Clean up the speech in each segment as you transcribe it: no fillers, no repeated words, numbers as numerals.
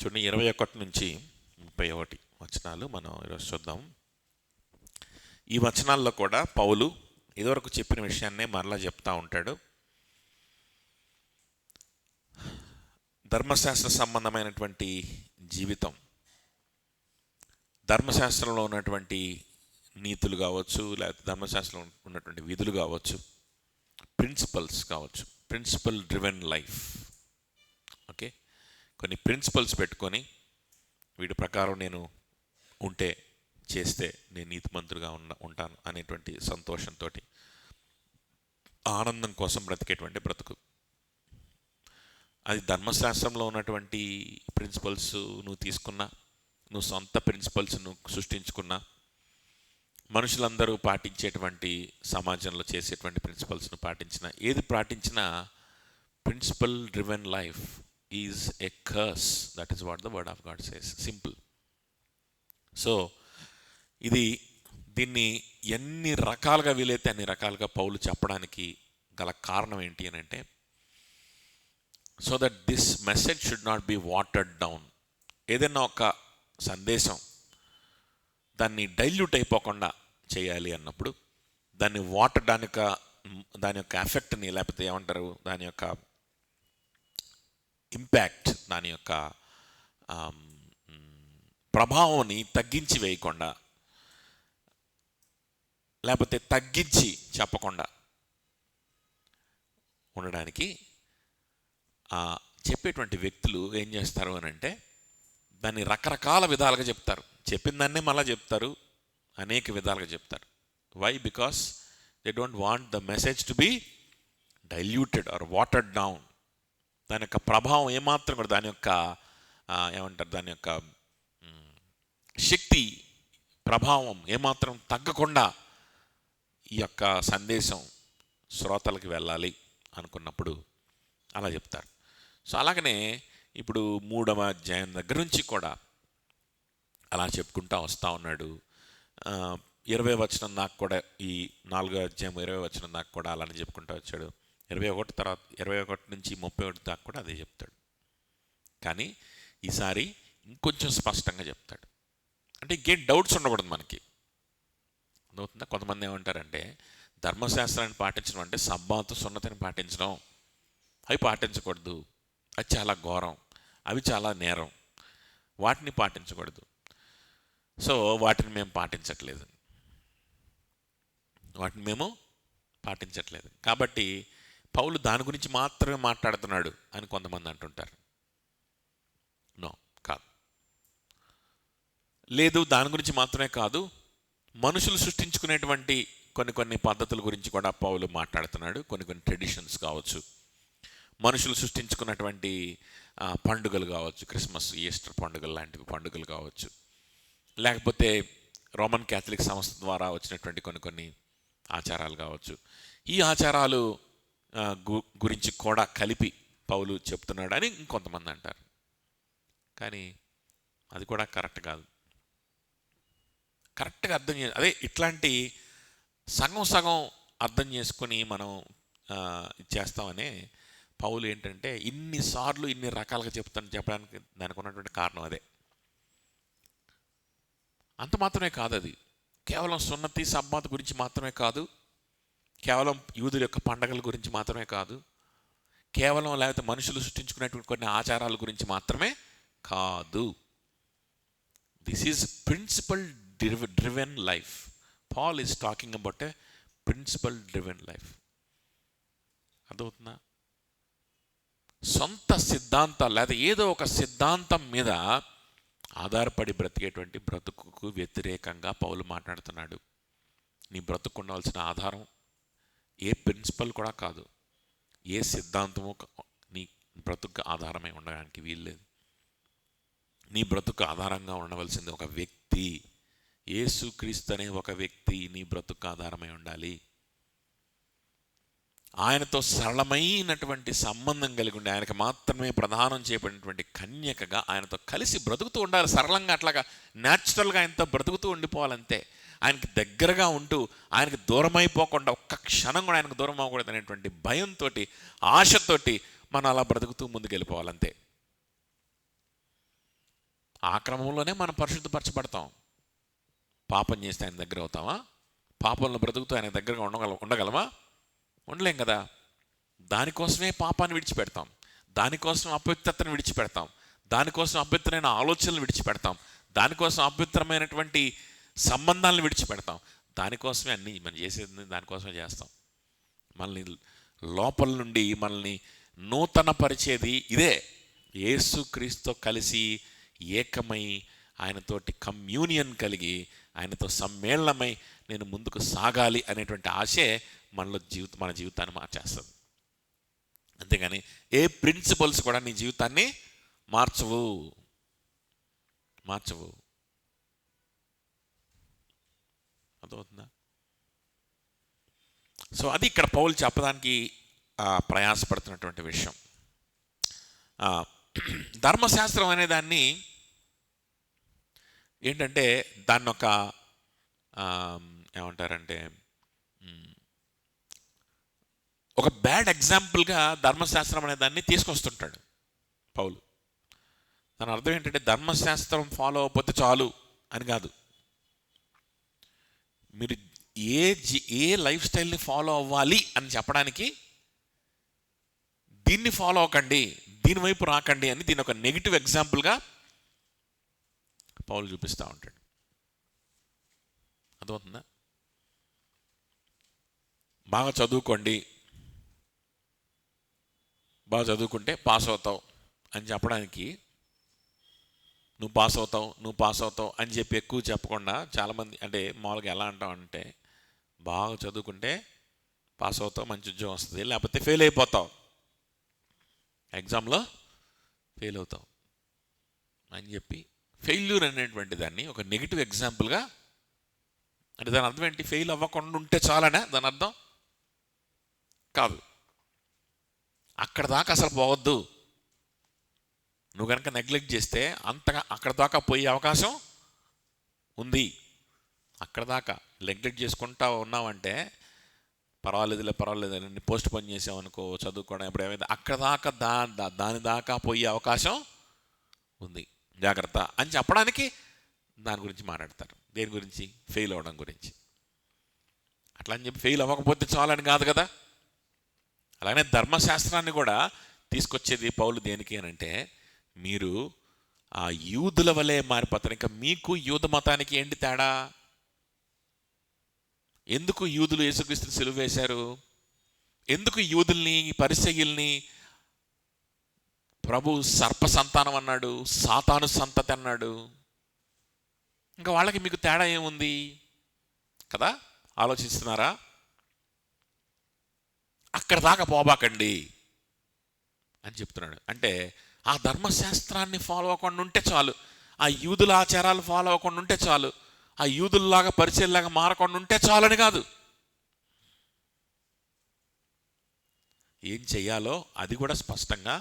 చూడండి 21 నుంచి 31 వచనాలు మనం ఈరోజు చూద్దాం. ఈ వచనాల్లో కూడా పౌలు ఇదివరకు చెప్పిన విషయాన్నే మరలా చెప్తా ఉంటాడు. ధర్మశాస్త్ర సంబంధమైనటువంటి జీవితం, ధర్మశాస్త్రంలో ఉన్నటువంటి నీతులు కావచ్చు, లేకపోతే ధర్మశాస్త్రంలో ఉన్నటువంటి విధులు కావచ్చు, ప్రిన్సిపల్స్ కావచ్చు, ప్రిన్సిపల్ డ్రివెన్ లైఫ్. ఓకే, కొన్ని ప్రిన్సిపల్స్ పెట్టుకొని వీటి ప్రకారం నేను చేస్తే నేను నీతిమంతుడిగా ఉంటాను అనేటువంటి సంతోషంతో ఆనందం కోసం బ్రతికేటువంటి బ్రతుకు. అది ధర్మశాస్త్రంలో ఉన్నటువంటి ప్రిన్సిపల్స్ నువ్వు తీసుకున్నా, నువ్వు సొంత ప్రిన్సిపల్స్ నువ్వు సృష్టించుకున్నా, మనుషులందరూ పాటించేటువంటి సమాజంలో చేసేటువంటి ప్రిన్సిపల్స్ను పాటించినా, ఏది పాటించినా principle driven life is a curse. That is what the word of God says. Simple. So దీన్ని ఎన్ని రకాలుగా వీలైతే అన్ని రకాలుగా పౌలు చెప్పడానికి గల కారణం ఏంటి అని అంటే, so that this message should not be watered down. ఏదైనా ఒక సందేశం దాన్ని డైల్యూట్ అయిపోకుండా చేయాలి అన్నప్పుడు దాన్ని దాని యొక్క ఎఫెక్ట్ని, లేకపోతే ఏమంటారు, దాని యొక్క ఇంపాక్ట్, దాని యొక్క ప్రభావాన్ని తగ్గించి వేయకుండా, లేకపోతే తగ్గించి చెప్పకుండా ఉండడానికి చెప్పేటువంటి వ్యక్తులు ఏం చేస్తారు అని అంటే, దాన్ని రకరకాల విధాలుగా చెప్తారు. చెప్పిన దాన్నే మళ్ళీ చెప్తారు, అనేక విధాలుగా చెప్తారు. Why? Because they don't want the message to be diluted or watered down. దాని యొక్క ప్రభావం ఏమాత్రం కూడా, దాని యొక్క ఏమంటారు, దాని యొక్క శక్తి, ప్రభావం ఏమాత్రం తగ్గకుండా ఈ యొక్క సందేశం శ్రోతలకు వెళ్ళాలి అనుకున్నప్పుడు అలా చెప్తారు. సో అలాగనే ఇప్పుడు 3వ అధ్యాయం దగ్గర నుంచి కూడా అలా చెప్పుకుంటూ వస్తూ ఉన్నాడు. 20వ వచనం దాకా కూడా, ఈ 4వ అధ్యాయం 20వ వచనం దాకా కూడా అలానే చెప్పుకుంటూ వచ్చాడు. 21 తర్వాత 21 నుంచి 31 దాకా కూడా అదే చెప్తాడు. కానీ ఈసారి ఇంకొంచెం స్పష్టంగా చెప్తాడు. అంటే ఇంకేం డౌట్స్ ఉండకూడదు మనకి. అవుతుందా? కొంతమంది ఏమంటారంటే, ధర్మశాస్త్రాన్ని పాటించడం అంటే సబ్బాతు సున్నతిని పాటించడం, అవి పాటించకూడదు, అది చాలా ఘోరం, అవి చాలా నేరం, వాటిని పాటించకూడదు. సో వాటిని మేము పాటించట్లేదు కాబట్టి పౌలు దాని గురించి మాత్రమే మాట్లాడుతున్నాడు అని కొంతమంది అంటుంటారు. నో, కాదు. లేదు, దాని గురించి మాత్రమే కాదు, మనుషులు సృష్టించుకునేటువంటి కొన్ని పద్ధతుల గురించి కూడా పౌలు మాట్లాడుతున్నాడు. కొన్ని ట్రెడిషన్స్ కావచ్చు, మనుషులు సృష్టించుకున్నటువంటి పండుగలు కావచ్చు, క్రిస్మస్, ఈస్టర్ పండుగలు లాంటివి పండుగలు కావచ్చు, లేకపోతే రోమన్ క్యాథలిక్ సంస్థ ద్వారా వచ్చినటువంటి కొన్ని ఆచారాలు కావచ్చు. ఈ ఆచారాలు గురించి కూడా కలిపి పౌలు చెప్తున్నాడు అని ఇంకొంతమంది అంటారు. కానీ అది కూడా కరెక్ట్ కాదు. కరెక్ట్గా అర్థం అదే ఇట్లాంటి సగం అర్థం చేసుకొని మనం చేస్తామనే పౌలు ఏంటంటే ఇన్నిసార్లు ఇన్ని రకాలుగా చెప్పడానికి దానికి ఉన్నటువంటి కారణం అదే. అంత మాత్రమే కాదు, అది కేవలం సున్నతి సబ్బాతు గురించి మాత్రమే కాదు, కేవలం యూదుల యొక్క పండగల గురించి మాత్రమే కాదు, కేవలం లేకపోతే మనుషులు సృష్టించుకునేటువంటి కొన్ని ఆచారాల గురించి మాత్రమే కాదు. This is principle driven life. Paul is talking about a principle driven life. అర్థమవుతుందా? సొంత సిద్ధాంతాలు లేదా ఏదో ఒక సిద్ధాంతం మీద ఆధారపడి బ్రతికేటువంటి బ్రతుకుకు వ్యతిరేకంగా పౌలు మాట్లాడుతున్నాడు. నీ బ్రతుకు ఉండవలసిన ఆధారం ఏ ప్రిన్సిపల్ కూడా కాదు, ఏ సిద్ధాంతము నీ బ్రతుకు ఆధారమై ఉండడానికి వీల్లేదు. నీ బ్రతుకు ఆధారంగా ఉండవలసింది ఒక వ్యక్తి, యేసుక్రీస్తు అనే ఒక వ్యక్తి నీ బ్రతుకు ఆధారమై ఉండాలి. ఆయనతో సరళమైనటువంటి సంబంధం కలిగి ఉండి, ఆయనకు మాత్రమే ప్రదానం చేయబడినటువంటి కన్యకగా ఆయనతో కలిసి బ్రతుకుతూ ఉండాలి. సరళంగా అట్లాగా న్యాచురల్గా ఆయనతో బ్రతుకుతూ ఉండిపోవాలంతే. ఆయనకి దగ్గరగా ఉంటూ ఆయనకు దూరం అయిపోకుండా, ఒక్క క్షణం కూడా ఆయనకు దూరం అవ్వకూడదు అనేటువంటి భయంతో, ఆశతోటి మనం అలా బ్రతుకుతూ ముందుకు వెళ్ళిపోవాలంతే. ఆ క్రమంలోనే మనం పరిశుద్ధపరచబడతాం. పాపం చేస్తే ఆయన దగ్గర అవుతామా? పాపంలో బ్రతుకుతూ ఆయన దగ్గరగా ఉండగలమా? ఉండలేం కదా. దానికోసమే పాపాన్ని విడిచిపెడతాం, దానికోసం అపవిత్రతను విడిచిపెడతాం, దానికోసం అపవిత్రమైన ఆలోచనలు విడిచిపెడతాం, దానికోసం అపవిత్రమైనటువంటి సంబంధాలను విడిచిపెడతాం. దానికోసమే అన్నీ మనం చేసేది, దానికోసమే చేస్తాం. మనల్ని లోపల నుండి మనల్ని నూతన పరిచేది ఇదే. యేసుక్రీస్తుతో కలిసి ఏకమై ఆయనతోటి కమ్యూనియన్ కలిగి ఆయనతో సమ్మేళనమై నేను ముందుకు సాగాలి అనేటువంటి ఆశే మన జీవితాన్ని మార్చేస్తుంది. అంతేగాని ఏ ప్రిన్సిపల్స్ కూడా నీ జీవితాన్ని మార్చవు. అర్థమవుతుందా? సో అది ఇక్కడ పౌలు చెప్పడానికి ప్రయాసపడుతున్నటువంటి విషయం. ధర్మశాస్త్రం అనే దాన్ని ఏంటంటే దాన్ని ఒక ఏమంటారంటే ఒక బ్యాడ్ ఎగ్జాంపుల్గా ధర్మశాస్త్రం అనే దాన్ని తీసుకొస్తుంటాడు పౌలు. దాని అర్థం ఏంటంటే ధర్మశాస్త్రం ఫాలో అవ్వకపోతే చాలు అని కాదు. మీరు ఏ లైఫ్ స్టైల్ని ఫాలో అవ్వాలి అని చెప్పడానికి దీన్ని ఫాలో అవ్వకండి, దీని వైపు రాకండి అని దీని ఒక నెగిటివ్ ఎగ్జాంపుల్గా పౌలు చూపిస్తూ ఉంటాడు. అర్థమవుతుందా? బాగా చదువుకుంటే పాస్ అవుతావు అని చెప్పడానికి నువ్వు పాస్ అవుతావు అని చెప్పి ఎక్కువ చెప్పకుండా చాలామంది అంటే మామూలుగా ఎలా అంటామంటే బాగా చదువుకుంటే పాస్ అవుతావు, మంచి ఉద్యోగం వస్తుంది, లేకపోతే ఫెయిల్ అయిపోతావు, ఎగ్జామ్లో ఫెయిల్ అవుతావు అని చెప్పి ఫెయిల్యూర్ అనేటువంటి దాన్ని ఒక నెగిటివ్ ఎగ్జాంపుల్గా, అంటే దాని అర్థం ఏంటి? ఫెయిల్ అవ్వకుండా ఉంటే చాలనే దాని అర్థం కాదు. అక్కడ దాకా అసలు పోవద్దు. నువ్వు కనుక నెగ్లెక్ట్ చేస్తే అంతగా అక్కడ దాకా పోయే అవకాశం ఉంది. అక్కడ దాకా నెగ్లెక్ట్ చేసుకుంటా ఉన్నావంటే పర్వాలేదు అని పోస్ట్ పోన్ చేసావనుకో, చదువుకోవడం ఎప్పుడు ఏమైంది, అక్కడ దాకా దాని దాకా పోయే అవకాశం ఉంది, జాగ్రత్త అని చెప్పడానికి దాని గురించి మాట్లాడతారు. దేని గురించి? ఫెయిల్ అవ్వడం గురించి. అట్లా అని చెప్పి ఫెయిల్ అవ్వకపోతే చాలని కాదు కదా. అలానే ధర్మశాస్త్రాన్ని కూడా తీసుకొచ్చేది పౌలు దేనికి అని అంటే మీరు ఆ యూదుల వలె మారిపోతారు. ఇంకా మీకు యూద మతానికి ఏంటి తేడా? ఎందుకు యూదులు యేసుక్రీస్తుని సిలువ వేశారు? ఎందుకు యూదుల్ని పరిసయ్యుల్ని ప్రభు సర్ప సంతానం అన్నాడు, సాతాను సంతతి అన్నాడు? ఇంకా వాళ్ళకి మీకు తేడా ఏముంది కదా? ఆలోచిస్తున్నారా? అక్కడ దాకా పోబాకండి అని చెప్తున్నాడు. అంటే ఆ ధర్మశాస్త్రాన్ని ఫాలో అవ్వకుండా ఉంటే చాలు, ఆ యూదుల ఆచారాలు ఫాలో అవ్వకుండా ఉంటే చాలు, ఆ యూదుల్లాగా పరిచయలాగా మారకుండా ఉంటే చాలని కాదు. ఏం చెయ్యాలో అది కూడా స్పష్టంగా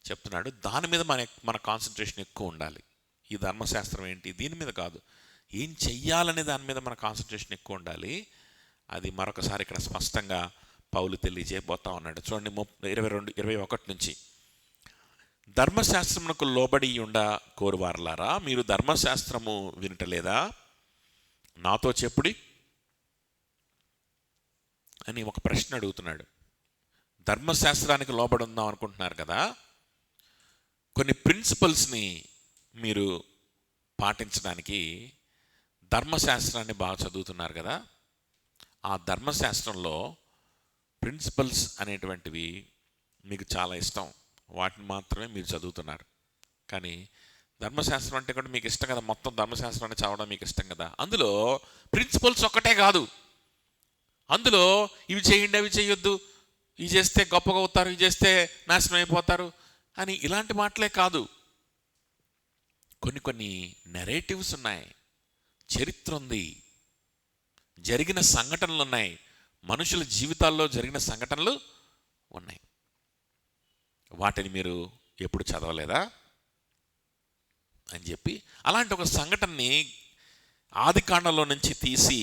చెప్తున్నాడు. దాని మీద మన కాన్సన్ట్రేషన్ ఎక్కువ ఉండాలి. ఈ ధర్మశాస్త్రం ఏంటి దీని మీద కాదు, ఏం చెయ్యాలనే దాని మీద మన కాన్సన్ట్రేషన్ ఎక్కువ ఉండాలి. అది మరొకసారి ఇక్కడ స్పష్టంగా పౌలు తెలియజేయబోతా ఉన్నాడు. చూడండి 21 నుంచి. ధర్మశాస్త్రమునకు లోబడి ఉండ కోరువారలారా, మీరు ధర్మశాస్త్రము వినటలేదా? నాతో చెప్పుడి అని ఒక ప్రశ్న అడుగుతున్నాడు. ధర్మశాస్త్రానికి లోబడి ఉందాం అనుకుంటున్నారు కదా, కొన్ని ప్రిన్సిపల్స్ని మీరు పాటించడానికి ధర్మశాస్త్రాన్ని బాగా చదువుతున్నారు కదా, ఆ ధర్మశాస్త్రంలో ప్రిన్సిపల్స్ అనేటువంటివి మీకు చాలా ఇష్టం, వాటిని మాత్రమే మీరు చదువుతున్నారు. కానీ ధర్మశాస్త్రం అంటే కూడా మీకు ఇష్టం కదా, మొత్తం ధర్మశాస్త్రాన్ని చదవడం మీకు ఇష్టం కదా. అందులో ప్రిన్సిపల్స్ ఒక్కటే కాదు, అందులో ఇవి చేయండి అవి చేయొద్దు, ఇవి చేస్తే గొప్పగా అవుతారు, ఇవి చేస్తే నాశనం అయిపోతారు అని ఇలాంటి మాటలే కాదు. కొన్ని నెరేటివ్స్ ఉన్నాయి, చరిత్ర ఉంది, జరిగిన సంఘటనలు ఉన్నాయి, మనుషుల జీవితాల్లో జరిగిన సంఘటనలు ఉన్నాయి. వాటిని మీరు ఎప్పుడు చదవలేదా అని చెప్పి అలాంటి ఒక సంఘటనని ఆదికాండంలో నుంచి తీసి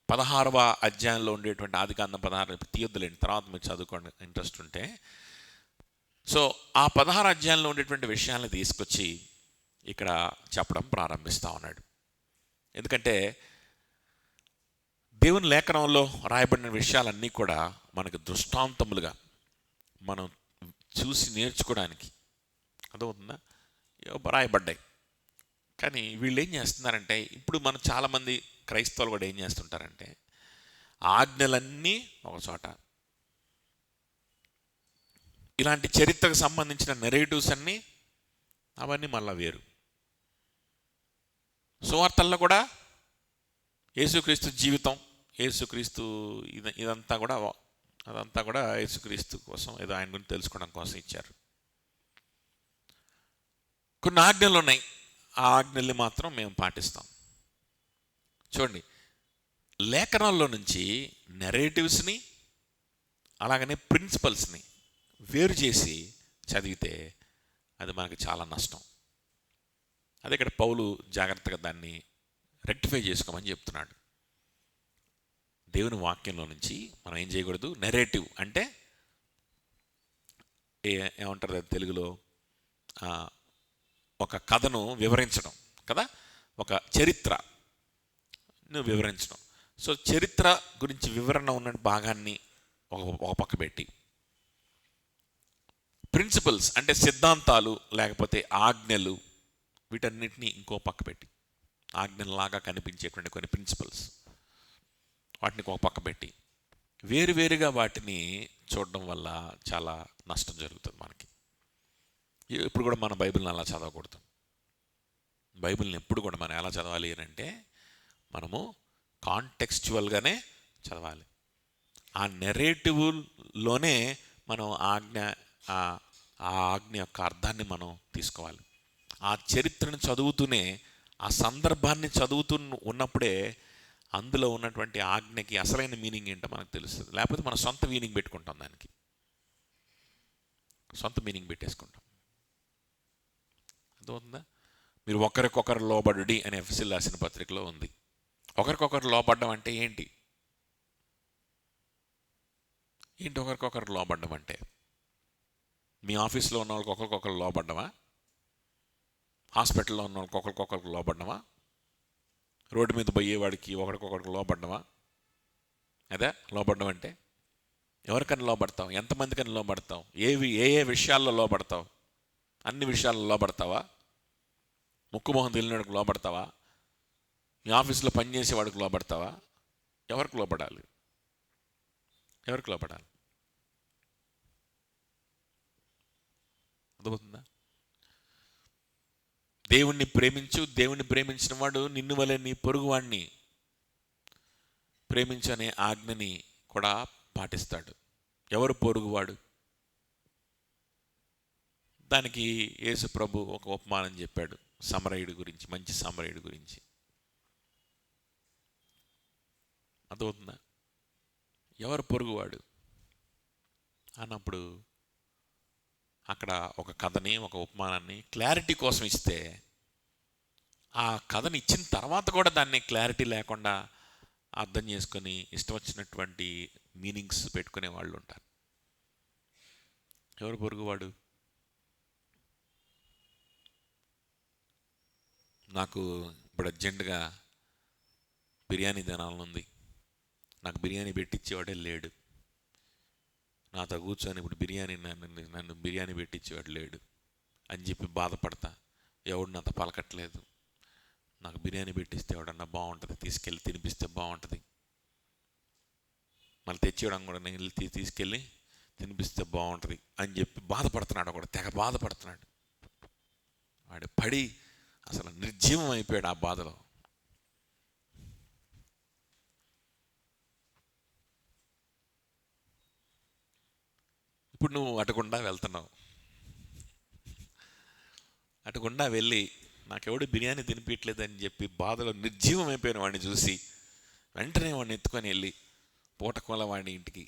16వ అధ్యాయంలో ఉండేటువంటి ఆదికాండం 16 తీయొద్దులేండి, తర్వాత మీరు చదువుకోండి ఇంట్రెస్ట్ ఉంటే. సో ఆ 16 అధ్యాయంలో ఉండేటువంటి విషయాలను తీసుకొచ్చి ఇక్కడ చెప్పడం ప్రారంభిస్తూ ఉన్నాడు. ఎందుకంటే దేవుని లేఖనంలో రాయబడిన విషయాలన్నీ కూడా మనకు దృష్టాంతములుగా మనం చూసి నేర్చుకోవడానికి అర్థమవుతుందా రాయబడ్డాయి. కానీ వీళ్ళు ఏం చేస్తున్నారంటే, ఇప్పుడు మనం చాలామంది క్రైస్తవులు కూడా ఏం చేస్తుంటారంటే, ఆజ్ఞలన్నీ ఒక చోట, ఇలాంటి చరిత్రకు సంబంధించిన నెరేటివ్స్ అన్నీ అవన్నీ మళ్ళా వేరు. సువార్తల్లో కూడా యేసుక్రీస్తు జీవితం, యేసుక్రీస్తు అదంతా కూడా యేసుక్రీస్తు కోసం, ఏదో ఆయన గురించి తెలుసుకోవడం కోసం ఇచ్చారు. కొన్ని ఆజ్ఞలు ఉన్నాయి, ఆ ఆజ్ఞల్ని మాత్రం మేము పాటిస్తాం. చూడండి, లేఖనాల్లో నుంచి నెరేటివ్స్ని అలాగనే ప్రిన్సిపల్స్ని వేరు చేసి చదివితే అది మనకి చాలా నష్టం. అదే ఇక్కడ పౌలు జాగ్రత్తగా దాన్ని రెక్టిఫై చేసుకోమని చెప్తున్నాడు. దేవుని వాక్యంలో నుంచి మనం ఏం చేయకూడదు, నెరేటివ్ అంటే ఏమంటారు తెలుగులో, ఒక కథను వివరించడం కదా, ఒక చరిత్రను వివరించడం. సో చరిత్ర గురించి వివరణ ఉన్న భాగాన్ని ఒక పక్క పెట్టి, ప్రిన్సిపల్స్ అంటే సిద్ధాంతాలు లేకపోతే ఆజ్ఞలు, వీటన్నిటినీ ఇంకో పక్క పెట్టి, ఆజ్ఞలాగా కనిపించేటువంటి కొన్ని ప్రిన్సిపల్స్ వాటిని ఒక పక్క పెట్టి వేరువేరుగా వాటిని చూడడం వల్ల చాలా నష్టం జరుగుతుంది మనకి. ఇప్పుడు కూడా మన బైబిల్ని అలా చదవకూడదు. బైబిల్ని ఎప్పుడు కూడా మనం ఎలా చదవాలి అని అంటే, మనము కాంటెక్స్చువల్గానే చదవాలి. ఆ నెరేటివ్లోనే మనం ఆ ఆజ్ఞ యొక్క అర్థాన్ని మనం తీసుకోవాలి. ఆ చరిత్రను చదువుతూనే, ఆ సందర్భాన్ని చదువుతూ ఉన్నప్పుడే అందులో ఉన్నటువంటి ఆజ్ఞకి అసలైన మీనింగ్ ఏంటో మనకు తెలుస్తుంది. లేకపోతే మనం సొంత మీనింగ్ పెట్టుకుంటాం, దానికి సొంత మీనింగ్ పెట్టేసుకుంటాం. అర్థమవుతుందా? మీరు ఒకరికొకరు లోబడుడి అని ఎఫెసీయులకు రాసిన పత్రికలో ఉంది. ఒకరికొకరు లోబడ్డం అంటే ఏంటి? ఒకరికొకరు లోబడ్డం అంటే, మీ ఆఫీస్లో ఉన్న వాళ్ళకి ఒకరికొకరు లోబడ్డమా? హాస్పిటల్లో ఉన్న వాళ్ళకి ఒకరికొకరికి లోబడ్డమా? రోడ్డు మీద పోయేవాడికి ఒకరికొకరికి లోబడ్డమా? అదే లోబడ్డం అంటే. ఎవరికైనా లోబడతావు? ఎంతమందికైనా లోబడతావు? ఏ విషయాల్లో లోబడతావు? అన్ని విషయాల్లో లోబడతావా? ముక్కుమొహం తెలియనివాడికి లోబడతావా? మీ ఆఫీసులో పనిచేసేవాడికి లోబడతావా? ఎవరికి లోబడాలి? అర్థమవుతుందా? దేవుణ్ణి ప్రేమించు, దేవుణ్ణి ప్రేమించిన వాడు నిన్ను వలె నీ పొరుగువాడిని ప్రేమించు అనే ఆజ్ఞని కూడా పాటిస్తాడు. ఎవరు పొరుగువాడు? దానికి యేసు ప్రభు ఒక ఉపమానం చెప్పాడు, సమరయుడి గురించి, మంచి సమరయుడి గురించి. అర్థమవుతుందా? ఎవరు పొరుగువాడు అన్నప్పుడు అక్కడ ఒక కథని, ఒక ఉపమానాన్ని క్లారిటీ కోసం ఇస్తే, ఆ కథని ఇచ్చిన తర్వాత కూడా దాన్ని క్లారిటీ లేకుండా అర్థం చేసుకొని ఇష్టం వచ్చినటువంటి మీనింగ్స్ పెట్టుకునే వాళ్ళు ఉంటారు. ఎవరు పొరుగువాడు? నాకు ఇప్పుడు అర్జెంటుగా బిర్యానీ తినాలనుంది, నాకు బిర్యానీ పెట్టించేవాడే లేడు. నాతో కూర్చొని ఇప్పుడు నన్ను బిర్యానీ పెట్టించేవాడు లేడు అని చెప్పి బాధపడతా. ఎవడు నాతో పలకట్లేదు, నాకు బిర్యానీ పెట్టిస్తే ఎవడన్నా బాగుంటుంది, తీసుకెళ్ళి తినిపిస్తే బాగుంటుంది, మళ్ళీ తెచ్చేయడం కూడా నేను తీసుకెళ్ళి తినిపిస్తే బాగుంటుంది అని చెప్పి బాధపడుతున్నాడు. ఒకడు తెగ బాధపడుతున్నాడు. వాడు పడి అసలు నిర్జీవం అయిపోయాడు ఆ బాధలో. ఇప్పుడు నువ్వు అటుగుండా వెళ్తున్నావు. అటుగుండా వెళ్ళి నాకెవడు బిర్యానీ తినిపించలేదని చెప్పి బాధలో నిర్జీవం అయిపోయిన వాడిని చూసి వెంటనే వాడిని ఎత్తుకొని వెళ్ళి పూటకోల వాడిని ఇంటికి,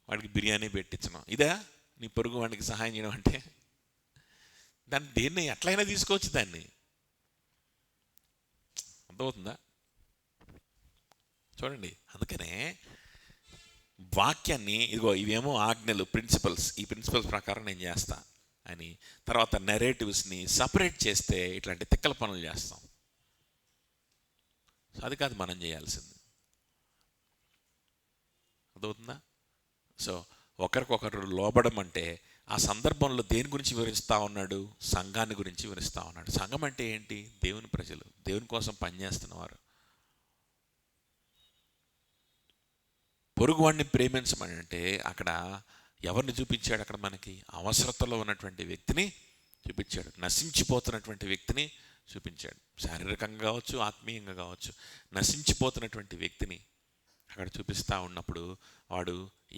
వాడికి బిర్యానీ పెట్టించడం. ఇదా నీ పొరుగు వాడికి సహాయం చేయడం అంటే? దేన్ని ఎట్లయినా తీసుకోవచ్చు దాన్ని. అర్థమవుతుందా? చూడండి, అందుకనే వాక్యాన్ని, ఇదిగో ఇవేమో ఆజ్ఞలు, ప్రిన్సిపల్స్, ఈ ప్రిన్సిపల్స్ ప్రకారం నేను చేస్తా, అని. తర్వాత నెరేటివ్స్ని సపరేట్ చేస్తే ఇట్లాంటి తిక్కల పనులు చేస్తాం. అది కాదు మనం చేయాల్సింది. అర్థమవుతుందా? సో ఒకరికొకరు లోబడం అంటే ఆ సందర్భంలో దేని గురించి వివరిస్తూ ఉన్నాడు? సంఘాన్ని గురించి వివరిస్తూ ఉన్నాడు. సంఘం అంటే ఏంటి? దేవుని ప్రజలు, దేవుని కోసం పనిచేస్తున్నవారు. పొరుగువాడిని ప్రేమించమని అంటే అక్కడ ఎవరిని చూపించాడు? అక్కడ మనకి అవసరతలో ఉన్నటువంటి వ్యక్తిని చూపించాడు. నశించిపోతున్నటువంటి వ్యక్తిని చూపించాడు. శారీరకంగా కావచ్చు, ఆత్మీయంగా కావచ్చు. నశించిపోతున్నటువంటి వ్యక్తిని అక్కడ చూపిస్తూ ఉన్నప్పుడు వాడు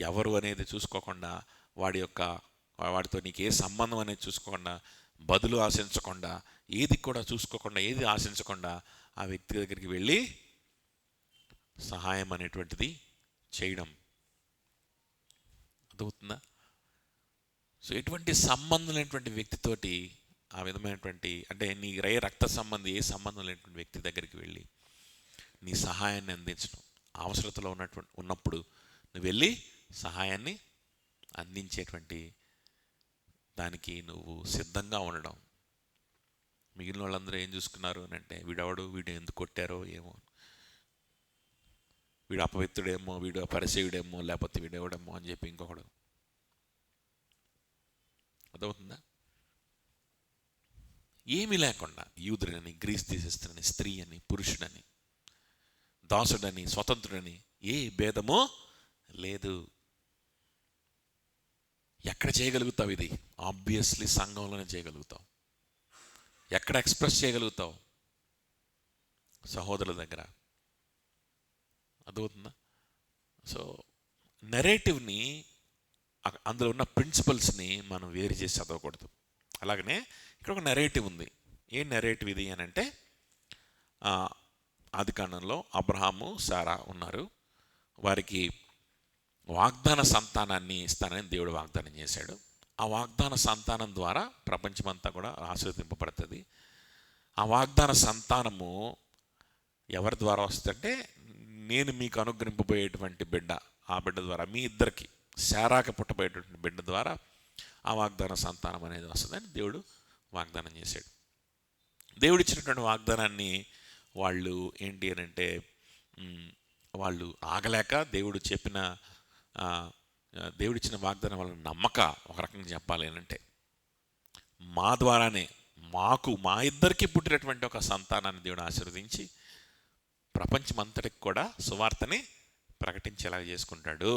ఎవరు అనేది చూసుకోకుండా, వాడితో నీకు ఏ సంబంధం అనేది చూసుకోకుండా, బదులు ఆశించకుండా, ఏది కూడా చూసుకోకుండా, ఏది ఆశించకుండా ఆ వ్యక్తి దగ్గరికి వెళ్ళి సహాయం అనేటువంటిది చేయడం. అర్థమవుతుందా? సో ఎటువంటి సంబంధం లేనటువంటి వ్యక్తితోటి ఆ విధమైనటువంటి, అంటే నీ రక్త సంబంధి, ఏ సంబంధం లేనటువంటి వ్యక్తి దగ్గరికి వెళ్ళి నీ సహాయాన్ని అందించడం. అవసరతలో ఉన్నప్పుడు నువ్వు వెళ్ళి సహాయాన్ని అందించేటువంటి దానికి నువ్వు సిద్ధంగా ఉండడం. మిగిలిన వాళ్ళందరూ ఏం చూసుకున్నారు అని అంటే, వీడు ఎందుకు కొట్టారో ఏమో, వీడు అపవిత్రుడేమో, వీడు పరిసేయుడేమో, లేకపోతే వీడెవడేమో అని చెప్పి ఇంకొకడు. అర్థమవుతుందా? ఏమీ లేకుండా యూదుడని, గ్రీస్ దేశస్థుడని, స్త్రీ అని, పురుషుడని, దాసుడని, స్వతంత్రుడని ఏ భేదమో లేదు. ఎక్కడ చేయగలుగుతావు ఇది? ఆబ్వియస్లీ సంఘంలోనే చేయగలుగుతావు. ఎక్కడ ఎక్స్ప్రెస్ చేయగలుగుతావు? సహోదరుల దగ్గర. అర్థమవుతుందా? సో నెరేటివ్ని, అందులో ఉన్న ప్రిన్సిపల్స్ని మనం వేరు చేసి చదవకూడదు. అలాగనే ఇక్కడ ఒక నెరేటివ్ ఉంది. ఏ నెరేటివ్ ఇది అని అంటే, ఆదికాండంలో అబ్రహాము, సారా ఉన్నారు. వారికి వాగ్దాన సంతానాన్ని ఇస్తానని దేవుడు వాగ్దానం చేశాడు. ఆ వాగ్దాన సంతానం ద్వారా ప్రపంచమంతా కూడా ఆశీర్వదింపబడుతుంది. ఆ వాగ్దాన సంతానము ఎవరి ద్వారా వస్తుందంటే, నేను మీకు అనుగ్రహింపబోయేటువంటి బిడ్డ, ఆ బిడ్డ ద్వారా, మీ ఇద్దరికి, శారాకి పుట్టబోయేటువంటి బిడ్డ ద్వారా ఆ వాగ్దాన సంతానం అనేది వస్తుందని దేవుడు వాగ్దానం చేశాడు. దేవుడు ఇచ్చినటువంటి వాగ్దానాన్ని వాళ్ళు ఏంటి అని అంటే, వాళ్ళు ఆగలేక దేవుడిచ్చిన వాగ్దానం వాళ్ళని నమ్మక, ఒక రకంగా చెప్పాలి అంటే, మా ద్వారానే మా ఇద్దరికి పుట్టినటువంటి ఒక సంతానాన్ని దేవుడు ఆశీర్వదించి ప్రపంచమంతటికి కూడా సువార్తని ప్రకటించేలా చేసుకుంటాడు.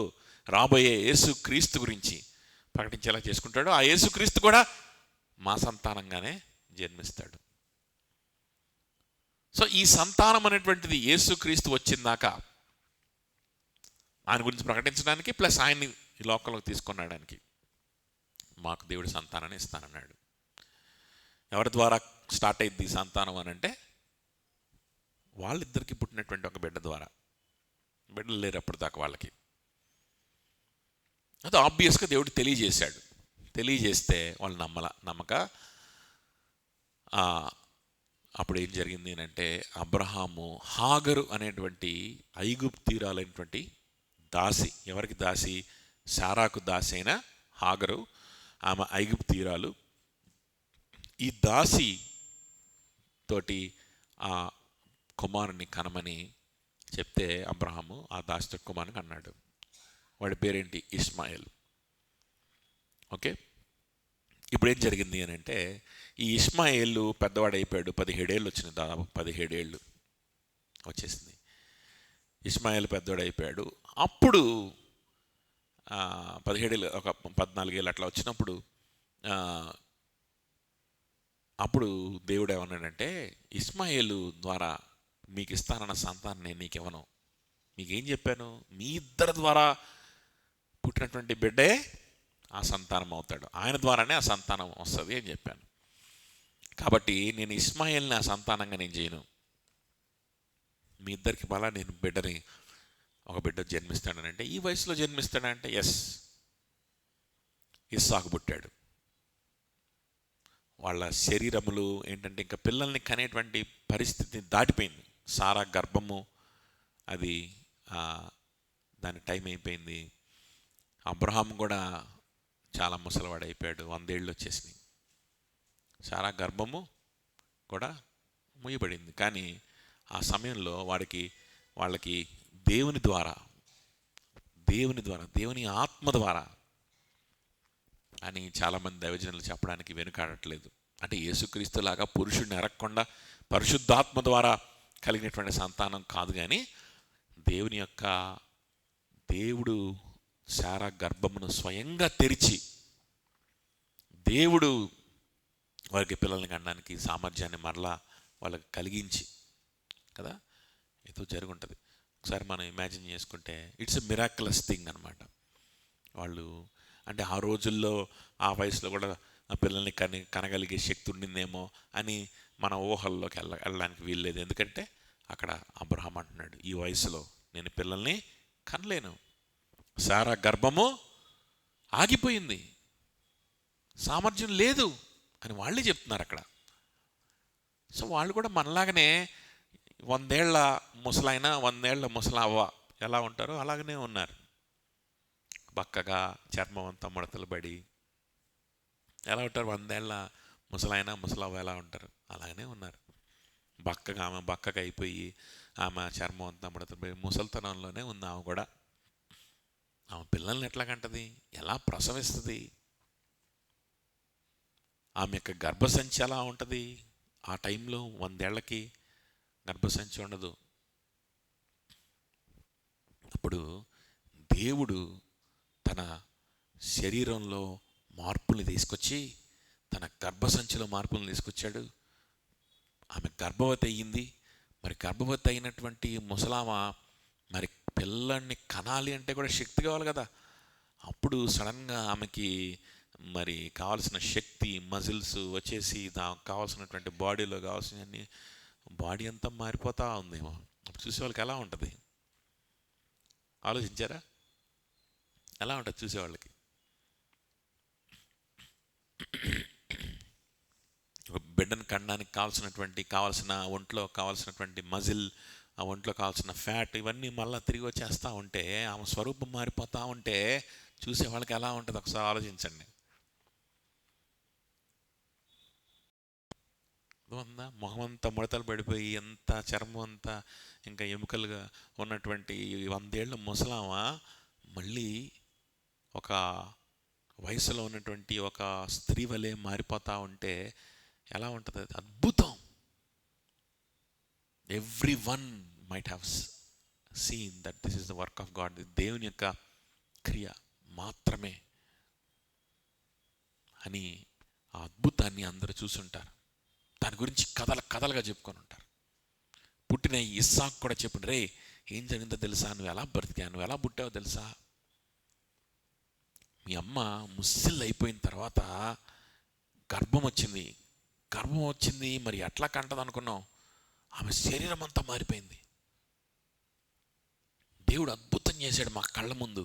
రాబోయే యేసుక్రీస్తు గురించి ప్రకటించేలా చేసుకుంటాడు. ఆ యేసుక్రీస్తు కూడా మా సంతానంగానే జన్మిస్తాడు. సో ఈ సంతానం అనేటువంటిది యేసుక్రీస్తు వచ్చిందాక ఆయన గురించి ప్రకటించడానికి, ప్లస్ ఆయన్ని ఈ లోకంలోకి తీసుకున్నాడానికి మాకు దేవుడి సంతానాన్ని ఇస్తానన్నాడు. ఎవరి ద్వారా స్టార్ట్ అయింది ఈ సంతానం అని అంటే, వాళ్ళిద్దరికి పుట్టినటువంటి ఒక బిడ్డ ద్వారా. బిడ్డలు లేరు అప్పుడు దాకా వాళ్ళకి. అది ఆబ్వియస్గా దేవుడు తెలియజేశాడు. తెలియజేస్తే వాళ్ళు నమ్మక అప్పుడు ఏం జరిగింది అని అంటే, అబ్రహాము హాగరు అనేటువంటి ఐగుప్తీయురాలైనటువంటి దాసి, ఎవరికి దాసి? శారాకు దాసి అయిన హాగరు, ఆమె ఐగుప్తీయురాలు. ఈ దాసి తోటి ఆ కుమారుని కనమని చెప్తే అబ్రహాము ఆ దాసితో కుమారుని అన్నాడు. వాడి పేరేంటి? ఇష్మాయేల్. ఓకే, ఇప్పుడు ఏం జరిగింది అని అంటే, ఈ ఇష్మాయేలు పెద్దవాడు అయిపోయాడు. 17 ఏళ్ళు వచ్చినాయి, దాదాపు 17 ఏళ్ళు వచ్చేసింది. ఇష్మాయేల్ పెద్దవాడు అయిపోయాడు. అప్పుడు 17 ఏళ్ళు, ఒక 14 ఏళ్ళు అట్లా వచ్చినప్పుడు అప్పుడు దేవుడు ఏమన్నాడంటే, ఇష్మాయేలు ద్వారా మీకు ఇస్తానన్న సంతానం నేను నీకు ఇవ్వను. మీకేం చెప్పాను? మీ ఇద్దరి ద్వారా పుట్టినటువంటి బిడ్డే ఆ సంతానం అవుతాడు, ఆయన ద్వారానే ఆ సంతానం వస్తుంది అని చెప్పాను. కాబట్టి నేను ఇష్మాయేల్ని ఆ సంతానంగా నేను చేయను. మీ ఇద్దరికి మళ్ళా నేను ఒక బిడ్డ జన్మిస్తాడనంటే, ఈ వయసులో జన్మిస్తాడంటే ఎస్, ఇస్సాకు పుట్టాడు. వాళ్ళ శరీరములు ఏంటంటే ఇంకా పిల్లల్ని కనేటువంటి పరిస్థితి దాటిపోయింది. సారా గర్భము అది దాని టైం అయిపోయింది. అబ్రహాం కూడా చాలా ముసలివాడు అయిపోయాడు, 100 ఏళ్ళు వచ్చేసినాయి. సారా గర్భము కూడా మూయబడింది. కానీ ఆ సమయంలో వాళ్ళకి దేవుని ద్వారా దేవుని ఆత్మ ద్వారా అని చాలామంది దైవజనులు చెప్పడానికి వెనుకాడట్లేదు. అంటే యేసుక్రీస్తులాగా పురుషుడిని ఎరగకుండా పరిశుద్ధాత్మ ద్వారా కలిగినటువంటి సంతానం కాదు, కానీ దేవుడు శారా గర్భమును స్వయంగా తెరిచి దేవుడు వారికి పిల్లల్ని కనడానికి సామర్థ్యాన్ని మరలా వాళ్ళకి కలిగించి కదా ఏదో జరుగుంటుంది. ఒకసారి మనం ఇమాజిన్ చేసుకుంటే ఇట్స్ ఎ మిరాక్యులస్ థింగ్ అనమాట. వాళ్ళు అంటే ఆ రోజుల్లో ఆ వయసులో కూడా ఆ పిల్లల్ని కనగలిగే శక్తి ఉండిందేమో అని మన ఊహల్లోకి వెళ్ళడానికి వీల్లేదు. ఎందుకంటే అక్కడ అబ్రహాం అంటున్నాడు, ఈ వయసులో నేను పిల్లల్ని కనలేను, సారా గర్భము ఆగిపోయింది, సామర్థ్యం లేదు అని వాళ్ళే చెప్తున్నారు అక్కడ. సో వాళ్ళు కూడా మనలాగనే 100 ఏళ్ల ముసలాయన 100 ఏళ్ల ముసలావ్వ ఎలా ఉంటారో అలాగనే ఉన్నారు. బక్కగా చర్మం అంతా ముడతలు పడి ఎలా ఉంటారు? 100 ఏళ్ల ముసలాయన ముసలావ్వ ఎలా ఉంటారు? అలాగనే ఉన్నారు. ఆమె బక్కగా అయిపోయి ఆమె చర్మం అంతా ముడతలు పడి ముసలితనంలోనే ఉంది ఆమె కూడా. ఆమె పిల్లల్ని ఎట్లా కంటది? ఎలా ప్రసవిస్తుంది? ఆమె యొక్క గర్భసంచి ఎలా ఉంటుంది? ఆ టైంలో 100 ఏళ్ళకి గర్భసంచి ఉండదు. అప్పుడు దేవుడు తన శరీరంలో మార్పుల్ని తీసుకొచ్చి తన గర్భసంచిలో మార్పులను తీసుకొచ్చాడు. ఆమె గర్భవతి అయ్యింది. మరి గర్భవతి అయినటువంటి ముసలామ మరి పిల్లల్ని కనాలి అంటే కూడా శక్తి కావాలి కదా. అప్పుడు సడన్గా ఆమెకి మరి కావాల్సిన శక్తి మజిల్స్ వచ్చేసి దానికి కావాల్సినటువంటి బాడీలో కావాల్సినవన్నీ బాడీ అంతా మారిపోతూ ఉందేమో. అప్పుడు చూసేవాళ్ళకి ఎలా ఉంటుంది? ఆలోచించారా? ఎలా ఉంటుంది చూసేవాళ్ళకి? బిడ్డను కనడానికి కావాల్సిన ఒంట్లో కావాల్సినటువంటి మజిల్, ఆ ఒంట్లో కావాల్సిన ఫ్యాట్ ఇవన్నీ మళ్ళీ తిరిగి వచ్చేస్తూ ఉంటే, ఆమె స్వరూపం మారిపోతూ ఉంటే చూసేవాళ్ళకి ఎలా ఉంటుంది ఒకసారి ఆలోచించండి. ఉందా? మొహం అంతా ముడతలు పడిపోయి ఎంత చర్మం అంతా ఇంకా ఎముకలుగా ఉన్నటువంటి 100 ఏళ్ళ ముసలామ మళ్ళీ ఒక వయసులో ఉన్నటువంటి ఒక స్త్రీ వలె మారిపోతూ ఉంటే ఎలా ఉంటుంది? అది అద్భుతం. Every one might have seen that this is the work of God. దేవుని యొక్క క్రియ మాత్రమే అని ఆ అద్భుతాన్ని అందరూ చూసుంటారు. దాని గురించి కథలుగా చెప్పుకొని ఉంటారు. పుట్టిన ఇస్సాకు కూడా చెప్పుంటారు, రే ఏం జరిగిందో తెలుసా, నువ్వు ఎలా బ్రతికా, నువ్వు ఎలా పుట్టావో తెలుసా, మీ అమ్మ ముస్సిల్ అయిపోయిన తర్వాత గర్భం వచ్చింది మరి ఎట్లా కంటది అనుకున్నావు, ఆమె శరీరం అంతా మారిపోయింది. దేవుడు అద్భుతం చేశాడు మా కళ్ళ ముందు.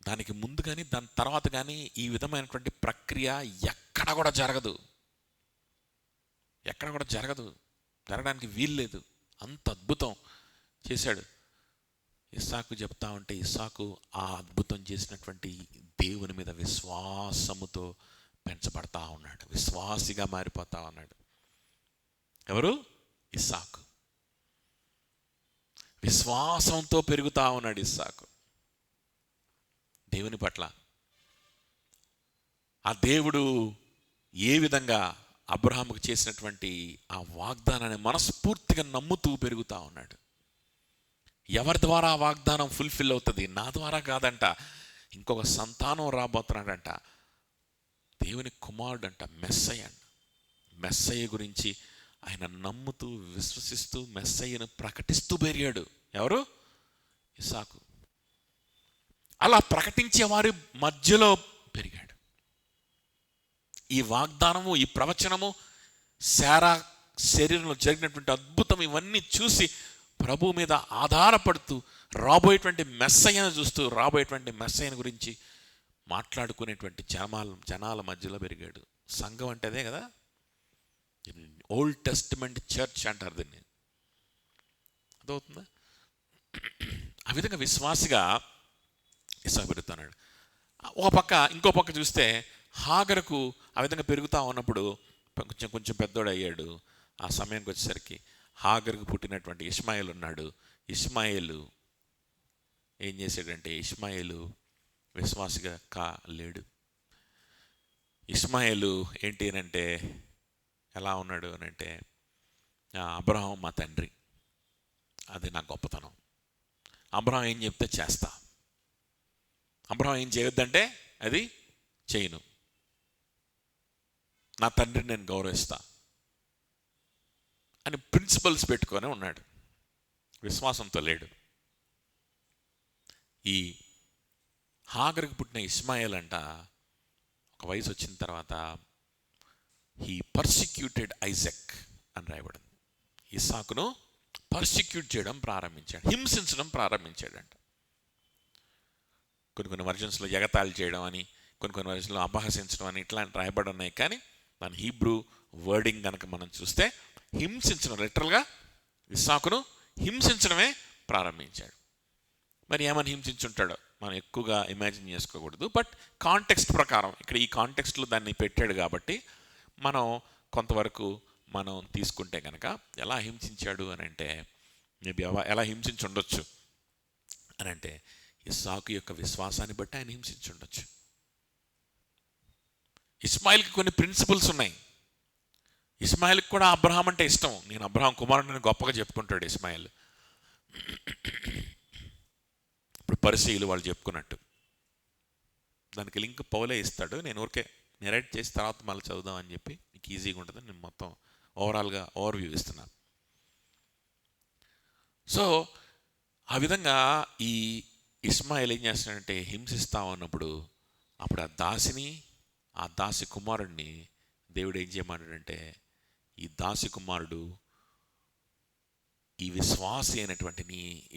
దానికి ముందు కానీ దాని తర్వాత కానీ ఈ విధమైనటువంటి ప్రక్రియ ఎక్కడ కూడా జరగదు, జరగడానికి వీల్లేదు. అంత అద్భుతం చేశాడు. ఇస్సాకు చెప్తా ఉంటే ఇస్సాకు ఆ అద్భుతం చేసినటువంటి దేవుని మీద విశ్వాసముతో పెంచబడతా ఉన్నాడు, విశ్వాసిగా మారిపోతా ఉన్నాడు. ఎవరు? ఇస్సాకు. విశ్వాసంతో పెరుగుతా ఉన్నాడు ఇస్సాకు దేవుని పట్ల. ఆ దేవుడు ఏ విధంగా అబ్రహాముకు చేసినటువంటి ఆ వాగ్దానాన్ని మనస్ఫూర్తిగా నమ్ముతూ పెరుగుతూ ఉన్నాడు. ఎవరి ద్వారా ఆ వాగ్దానం ఫుల్ఫిల్ అవుతుంది? నా ద్వారా కాదంట, ఇంకొక సంతానం రాబోతున్నాడంట, దేవుని కుమారుడంట, మెస్సయ్య గురించి ఆయన నమ్ముతూ విశ్వసిస్తూ మెస్సయ్యను ప్రకటిస్తూ పెరిగాడు. ఎవరు? ఇస్సాకు. అలా ప్రకటించే వారి మధ్యలో పెరిగాడు. ఈ వాగ్దానము, ఈ ప్రవచనము, శారా శరీరంలో జరిగినటువంటి అద్భుతం ఇవన్నీ చూసి ప్రభు మీద ఆధారపడుతూ రాబోయేటువంటి మెస్సయ్యను చూస్తూ రాబోయేటువంటి మెస్సయ్యను గురించి మాట్లాడుకునేటువంటి జనాల మధ్యలో పెరిగాడు. సంఘం అంటే అదే కదా, ఓల్డ్ టెస్టిమెంట్ చర్చ్ అంటారు దీన్ని. అదవుతుందా? ఆ విధంగా విశ్వాసిగా ఇస్సాకు పెరుగుతున్నాడు. ఇంకో పక్క చూస్తే హాగరుకు ఆ విధంగా పెరుగుతూ ఉన్నప్పుడు కొంచెం కొంచెం పెద్దోడు అయ్యాడు. ఆ సమయానికి వచ్చేసరికి హాగరుకు పుట్టినటువంటి ఇష్మాయేలు ఉన్నాడు. ఇష్మాయేలు ఏం చేశాడంటే, ఇష్మాయేలు విశ్వాసిగా లేడు. ఇష్మాయేలు ఏంటి అని అంటే ఎలా ఉన్నాడు అని అంటే, అబ్రహాం మా తండ్రి, అది నా గొప్పతనం. అబ్రహాం ఏం చెప్తే చేస్తా, అబ్రహాం ఏం చేయొద్దంటే అది చేయను, నా తండ్రిని నేను గౌరవిస్తా అని ప్రిన్సిపల్స్ పెట్టుకొని ఉన్నాడు. విశ్వాసంతో లేడు. ఈ హాగరుకు పుట్టిన ఇష్మాయేల్ అంట ఒక వయసు వచ్చిన తర్వాత హీ పర్సిక్యూటెడ్ ఐజాక్ అని రాయబడింది. ఇస్సాకును పర్సిక్యూట్ చేయడం ప్రారంభించాడు, హింసించడం ప్రారంభించాడంట. కొన్ని వర్జన్స్లో ఎగతాళి చేయడం అని, కొన్ని వర్జన్స్లో అపహసించడం అని ఇట్లాంటి రాయబడి ఉన్నాయి. కానీ మన హీబ్రూ వర్డింగ్ కనుక మనం చూస్తే హింసించడం, లిటరల్గా ఇస్సాకును హింసించడమే ప్రారంభించాడు. మరి ఏమని హింసించుంటాడో మనం ఎక్కువగా ఇమాజిన్ చేసుకోకూడదు. బట్ కాంటెక్స్ట్ ప్రకారం ఇక్కడ ఈ కాంటెక్స్ట్లో దాన్ని పెట్టాడు కాబట్టి మనం కొంతవరకు మనం తీసుకుంటే కనుక ఎలా హింసించాడు అని అంటే, మేబీ ఎలా హింసించి ఉండొచ్చు అని అంటే, ఇస్సాకు యొక్క విశ్వాసాన్ని బట్టి ఆయన హింసించి ఉండొచ్చు. ఇస్మాయిల్కి కొన్ని ప్రిన్సిపల్స్ ఉన్నాయి. ఇస్మాయిల్కి కూడా అబ్రహాం అంటే ఇష్టం. నేను అబ్రహాం కుమారుడిని గొప్పగా చెప్పుకుంటాడు ఇస్మాయిల్. ఇప్పుడు పరిసయ్యులు వాళ్ళు చెప్పుకున్నట్టు దానికి లింక్ పౌలే ఇస్తాడు. నేను ఊరికే నెరేట్ చేసి తర్వాత మళ్ళీ చదువుదాం అని చెప్పి మీకు ఈజీగా ఉంటుంది. నేను మొత్తం ఓవరాల్గా ఓవర్వ్యూ ఇస్తున్నాను. సో ఆ విధంగా ఈ ఇస్మాయిల్ ఏం చేస్తాడంటే, హింసిస్తా ఉన్నప్పుడు అప్పుడు ఆ దాసి కుమారుడిని దేవుడు ఏం చేయమన్నాడంటే, ఈ దాసి కుమారుడు ఈ విశ్వాసి అయినటువంటి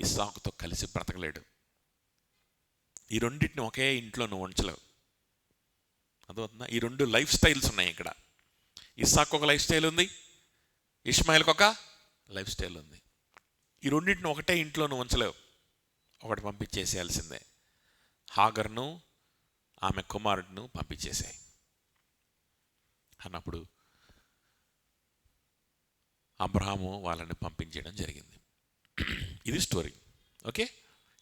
ఇస్సాకుతో కలిసి బ్రతకలేడు. ఈ రెండింటిని ఒకే ఇంట్లో నువ్వు ఉంచలేవు. అదవుతుందా? ఈ రెండు లైఫ్ స్టైల్స్ ఉన్నాయి ఇక్కడ. ఇస్సాకు ఒక లైఫ్ స్టైల్ ఉంది, ఇష్మాయిల్కి ఒక లైఫ్ స్టైల్ ఉంది. ఈ రెండింటిని ఒకటే ఇంట్లో నువ్వు ఉంచలేవు, ఒకటి పంపించేసేయాల్సిందే. హాగర్ను ఆమె కుమారుడును పంపించేసాయి అన్నప్పుడు అబ్రహాము వాళ్ళని పంపించేయడం జరిగింది. ఇది స్టోరీ. ఓకే,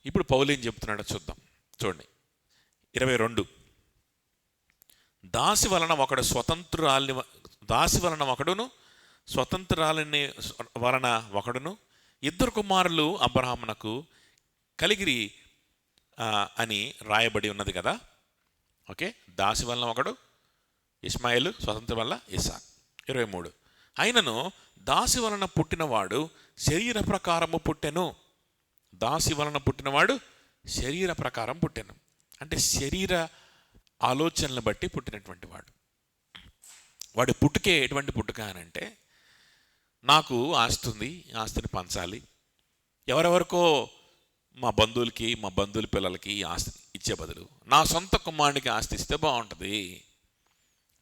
ఇప్పుడు పౌలు ఏం చెప్తున్నాడో చూద్దాం. చూడండి 22. దాసి వలన ఒకడును ఇద్దరు కుమారులు అబ్రహామునకు కలిగిరి అని రాయబడి ఉన్నది కదా. ఓకే, దాసి వలన ఒకడు ఇష్మాయేలు, స్వతంత్ర వల్ల ఇస్సాకు. 23. అయినను దాసి వలన పుట్టినవాడు శరీర ప్రకారము పుట్టెను. దాసి వలన పుట్టినవాడు శరీర ప్రకారం పుట్టెను అంటే శరీర ఆలోచనలు బట్టి పుట్టినటువంటి వాడు పుట్టుకే ఎటువంటి పుట్టుక అని అంటే, నాకు ఆస్తి ఉంది, ఆస్తిని పంచాలి, ఎవరెవరికో మా బంధువులకి, మా బంధువుల పిల్లలకి ఆస్తి ఇచ్చే బదులు నా సొంత కుమారునికి ఆస్తి ఇస్తే బాగుంటుంది,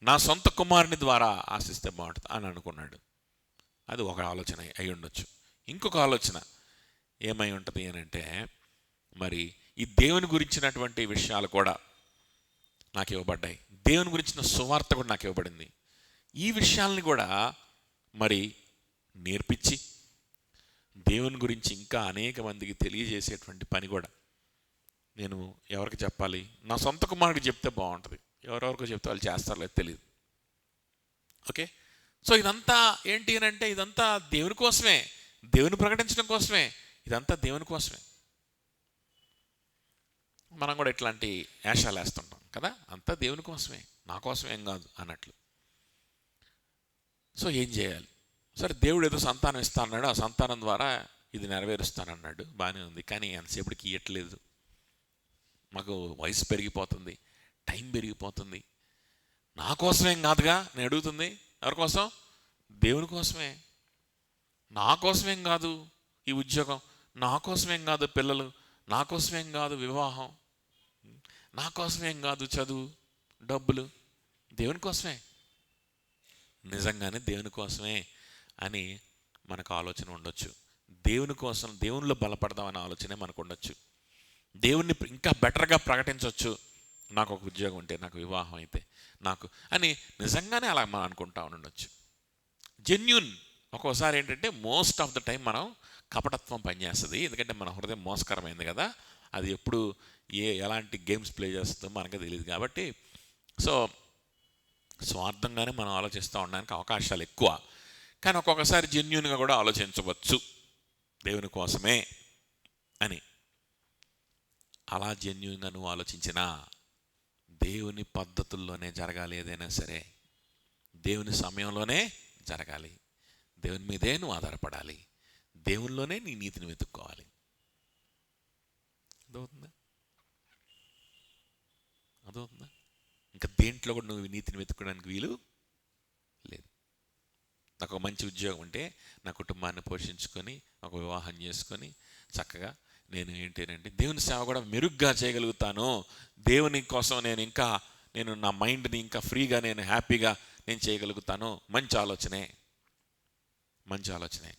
నా సొంత కుమారుని ద్వారా ఆశిస్తే బాగుంటుంది అని అనుకున్నాడు. అది ఒక ఆలోచన అయి ఉండొచ్చు. ఇంకొక ఆలోచన ఏమై ఉంటుంది అని అంటే, మరి ఈ దేవుని గురించినటువంటి విషయాలు కూడా నాకు ఇవ్వబడ్డాయి, దేవుని గురించిన సువార్త కూడా నాకు ఇవ్వబడింది, ఈ విషయాల్ని కూడా మరి నేర్పించి దేవుని గురించి ఇంకా అనేక మందికి తెలియజేసేటువంటి పని కూడా నేను ఎవరికి చెప్పాలి, నా సొంత కుమారుడికి చెప్తే బాగుంటుంది, ఎవరెవరికో చెప్తే వాళ్ళు చేస్తారో లేదు తెలియదు. ఓకే, సో ఇదంతా ఏంటి అని అంటే, ఇదంతా దేవుని కోసమే, దేవుని ప్రకటించడం కోసమే, ఇదంతా దేవుని కోసమే. మనం కూడా ఇట్లాంటి వేషాలు వేస్తుంటాం కదా, అంతా దేవుని కోసమే, నా కోసం ఏం కాదు అన్నట్లు. సో ఏం చేయాలి? సరే, దేవుడు ఏదో సంతానం ఇస్తా అన్నాడు, ఆ సంతానం ద్వారా ఇది నెరవేరుస్తానన్నాడు, బాగానే ఉంది. కానీ ఎంతసేపటికి ఇవ్వట్లేదు, మాకు వయసు పెరిగిపోతుంది, టైం పెరిగిపోతుంది. నా కోసమేం కాదుగా నేను అడుగుతుంది, ఎవరి కోసం? దేవుని కోసమే. నా కోసమేం కాదు ఈ ఉద్యోగం, నా కోసమేం కాదు పిల్లలు, నా కోసమేం కాదు వివాహం, నా కోసమేం కాదు చదువు, డబ్బులు, దేవుని కోసమే. నిజంగానే దేవుని కోసమే అని మనకు ఆలోచన ఉండొచ్చు. దేవుని కోసం, దేవునిలో బలపడదామనే ఆలోచనే మనకు ఉండొచ్చు. దేవుణ్ణి ఇంకా బెటర్గా ప్రకటించవచ్చు నాకు ఒక ఉద్యోగం ఉంటే, నాకు వివాహం అయితే, నాకు అని నిజంగానే అలా మనం అనుకుంటా ఉండొచ్చు. జెన్యూన్. ఒక్కోసారి ఏంటంటే మోస్ట్ ఆఫ్ ద టైం మనం కపటత్వం పనిచేస్తుంది. ఎందుకంటే మన హృదయం మోసకరమైంది కదా, అది ఎప్పుడు ఎలాంటి గేమ్స్ ప్లే చేస్తుందో మనకే తెలియదు కాబట్టి. సో స్వార్థంగానే మనం ఆలోచిస్తూ ఉండడానికి అవకాశాలు ఎక్కువ. కానీ ఒక్కొక్కసారి జెన్యూన్గా కూడా ఆలోచించవచ్చు, దేవుని కోసమే అని. అలా జెన్యూన్గా నువ్వు ఆలోచించినా దేవుని పద్ధతుల్లోనే జరగాలి. ఏదైనా సరే దేవుని సమయంలోనే జరగాలి. దేవుని మీదే నువ్వు ఆధారపడాలి. దేవునిలోనే నీ నీతిని వెతుక్కోవాలి. అదవుతుందా? అదవుతుందా? ఇంకా దేంట్లో కూడా నువ్వు నీతిని వెతుక్కోవడానికి వీలు లేదు. నాకు ఒక మంచి ఉద్యోగం ఉంటే నా కుటుంబాన్ని పోషించుకొని ఒక వివాహం చేసుకొని చక్కగా నేను ఏంటంటే దేవుని సేవ కూడా మెరుగ్గా చేయగలుగుతాను. దేవుని కోసం నేను నా మైండ్ని ఇంకా ఫ్రీగా, నేను హ్యాపీగా నేను చేయగలుగుతాను. మంచి ఆలోచనే, మంచి ఆలోచనే,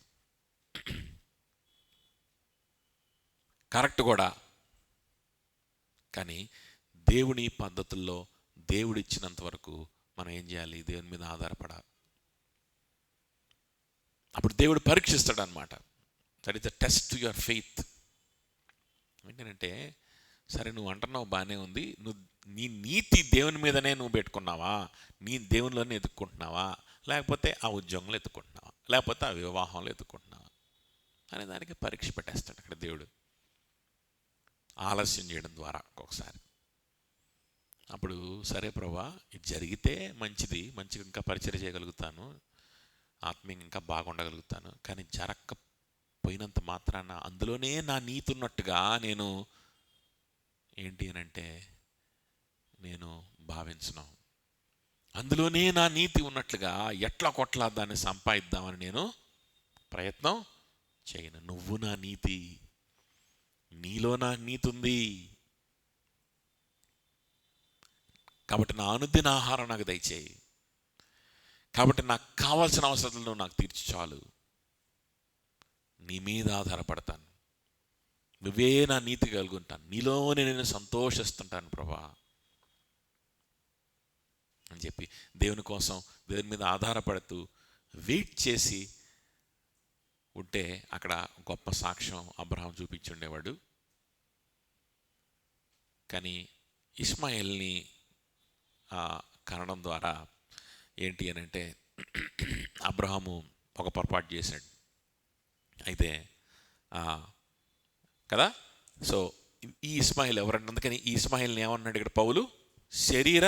కరెక్ట్ కూడా. కానీ దేవుని పద్ధతుల్లో దేవుడిచ్చినంత వరకు మనం ఏం చేయాలి? దేవుని మీద ఆధారపడాలి. అప్పుడు దేవుడు పరీక్షిస్తాడు అనమాట. That is the test to your faith. ఏంటంటే, సరే నువ్వు అంటున్నావు బాగానే ఉంది, నువ్వు నీ నీతి దేవుని మీదనే నువ్వు పెట్టుకున్నావా, నీ దేవునిలోనే ఎత్తుక్కుంటున్నావా, లేకపోతే ఆ ఉద్యోగంలో ఎత్తుక్కుంటున్నావా, లేకపోతే ఆ వివాహంలో ఎత్తుక్కుంటున్నావా అనే దానికి పరీక్ష పెట్టేస్తాడు అక్కడ దేవుడు, ఆలస్యం చేయడం ద్వారా ఒక్కొక్కసారి. అప్పుడు సరే ప్రభా, ఇది జరిగితే మంచిగా ఇంకా పరిచయం చేయగలుగుతాను, ఆత్మీయంగా ఇంకా బాగుండగలుగుతాను. కానీ జరగకపోయినంత మాత్రాన అందులోనే నా నీతి ఉన్నట్టుగా నేను ఏంటి అనంటే నేను భావించను. అందులోనే నా నీతి ఉన్నట్లుగా ఎట్లా కొట్లా దాన్ని సంపాదిద్దామని నేను ప్రయత్నం చేయను. నువ్వు నా నీతి, నీలో నా నీతి ఉంది కాబట్టి నా అనుదిన ఆహారం నాకు దయచేయి, కాబట్టి నాకు కావాల్సిన అవసరాలను నాకు తీర్చి చాలు, నీ మీద ఆధారపడతాను, నువ్వే నా నీతి కలుగుంటాను, నీలోనే నేను సంతోషిస్తుంటాను ప్రభా అని చెప్పి దేవుని కోసం దేవుని మీద ఆధారపడుతూ వెయిట్ చేసి ఉంటే అక్కడ గొప్ప సాక్ష్యం అబ్రహాం చూపించుండేవాడు. కానీ ఇష్మాయేల్ని కనడం ద్వారా ఏంటి అని అంటే అబ్రహాము ఒక పొరపాటు చేశాడు. అయితే కదా, సో ఈ ఇస్మాయిల్ ఎవరంటే, అందుకని ఈ ఇస్మాయిల్ని ఏమన్నాడు ఇక్కడ పౌలు, శరీర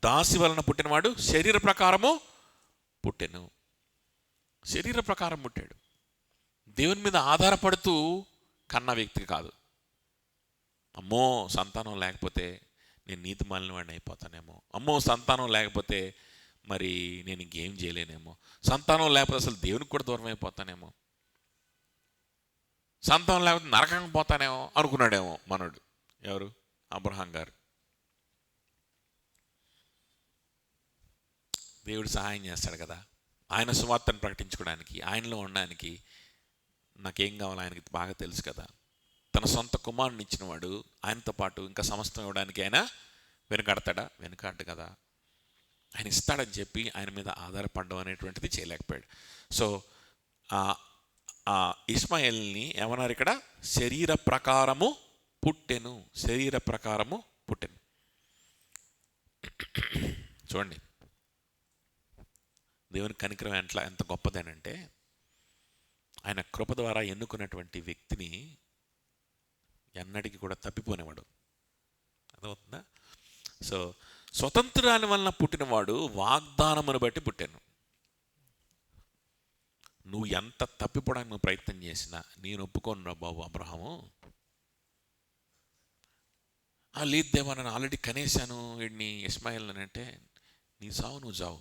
దాసి వలన పుట్టినవాడు శరీర ప్రకారము పుట్టెను. శరీర ప్రకారం పుట్టాడు, దేవుని మీద ఆధారపడుతూ కన్న వ్యక్తి కాదు. అమ్మో సంతానం లేకపోతే నేను నీతిమాలిన వాడిని అయిపోతానేమో, అమ్మో సంతానం లేకపోతే మరి నేను ఇంకేం చేయలేనేమో, సంతానం లేకపోతే అసలు దేవునికి కూడా దూరం అయిపోతానేమో, సంతానం లేకపోతే నరకంగా పోతానేమో అనుకున్నాడేమో మనోడు. ఎవరు? అబ్రహాం గారు. దేవుడు సహాయం చేస్తాడు కదా ఆయన సువార్తను ప్రకటించుకోవడానికి, ఆయనలో ఉండడానికి. నాకేం కావాలో ఆయనకి బాగా తెలుసు కదా. తన సొంత కుమారుని ఇచ్చినవాడు, ఆయనతో పాటు ఇంకా సమస్తం ఇవ్వడానికి ఆయన వెనుకాడతాడా? వెనుకాడు కదా. ఆయన ఇస్తాడని చెప్పి ఆయన మీద ఆధారపడడం అనేటువంటిది చేయలేకపోయాడు. సో ఇష్మాయేల్ని ఏమన్నారు ఇక్కడ? శరీర ప్రకారము పుట్టెను, శరీర ప్రకారము పుట్టెను. చూడండి దేవుని కనికరం ఎంత గొప్పదేనంటే, ఆయన కృప ద్వారా ఎన్నుకున్నటువంటి వ్యక్తిని ఎన్నటికి కూడా తప్పిపోనేవాడు. అర్థమవుతుందా? సో స్వతంత్రాన్ని వలన పుట్టినవాడు వాగ్దానమును బట్టి పుట్టాను. నువ్వు ఎంత తప్పిపోవడానికి నువ్వు ప్రయత్నం చేసినా నేను ఒప్పుకోను రా బాబు అబ్రహాము, లేదు దేవా నేను ఆల్రెడీ కనేశాను వీడిని ఇస్మాయిల్ అని అంటే, నీ సావు నువ్వు చావు,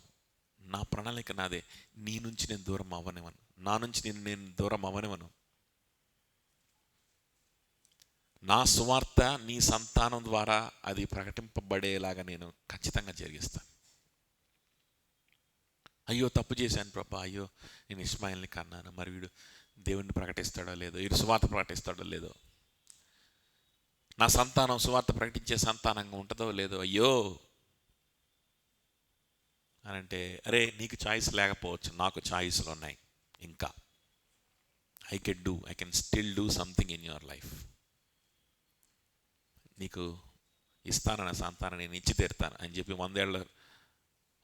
నా ప్రణాళిక నాదే, నీ నుంచి నేను దూరం అవ్వనివ్వను, నా నుంచి నేను దూరం అవ్వనివ్వను. నా సువార్త నీ సంతానం ద్వారా అది ప్రకటింపబడేలాగా నేను ఖచ్చితంగా జరిగిస్తాను. అయ్యో తప్పు చేశాను ప్రభా, అయ్యో నేను ఇస్మాయిల్ని కన్నాను, మరి వీడు దేవుణ్ణి ప్రకటిస్తాడో లేదో, వీడు సువార్త ప్రకటిస్తాడో లేదో, నా సంతానం సువార్త ప్రకటించే సంతానంగా ఉంటుందో లేదో, అయ్యో అని అంటే, అరే నీకు చాయిస్ లేకపోవచ్చు, నాకు చాయిస్లు ఉన్నాయి. ఇంకా I can still do something in your life. నీకు ఇస్తానన్న సంతానం నేను ఇచ్చి తీరుతాను అని చెప్పి 100 ఏళ్ల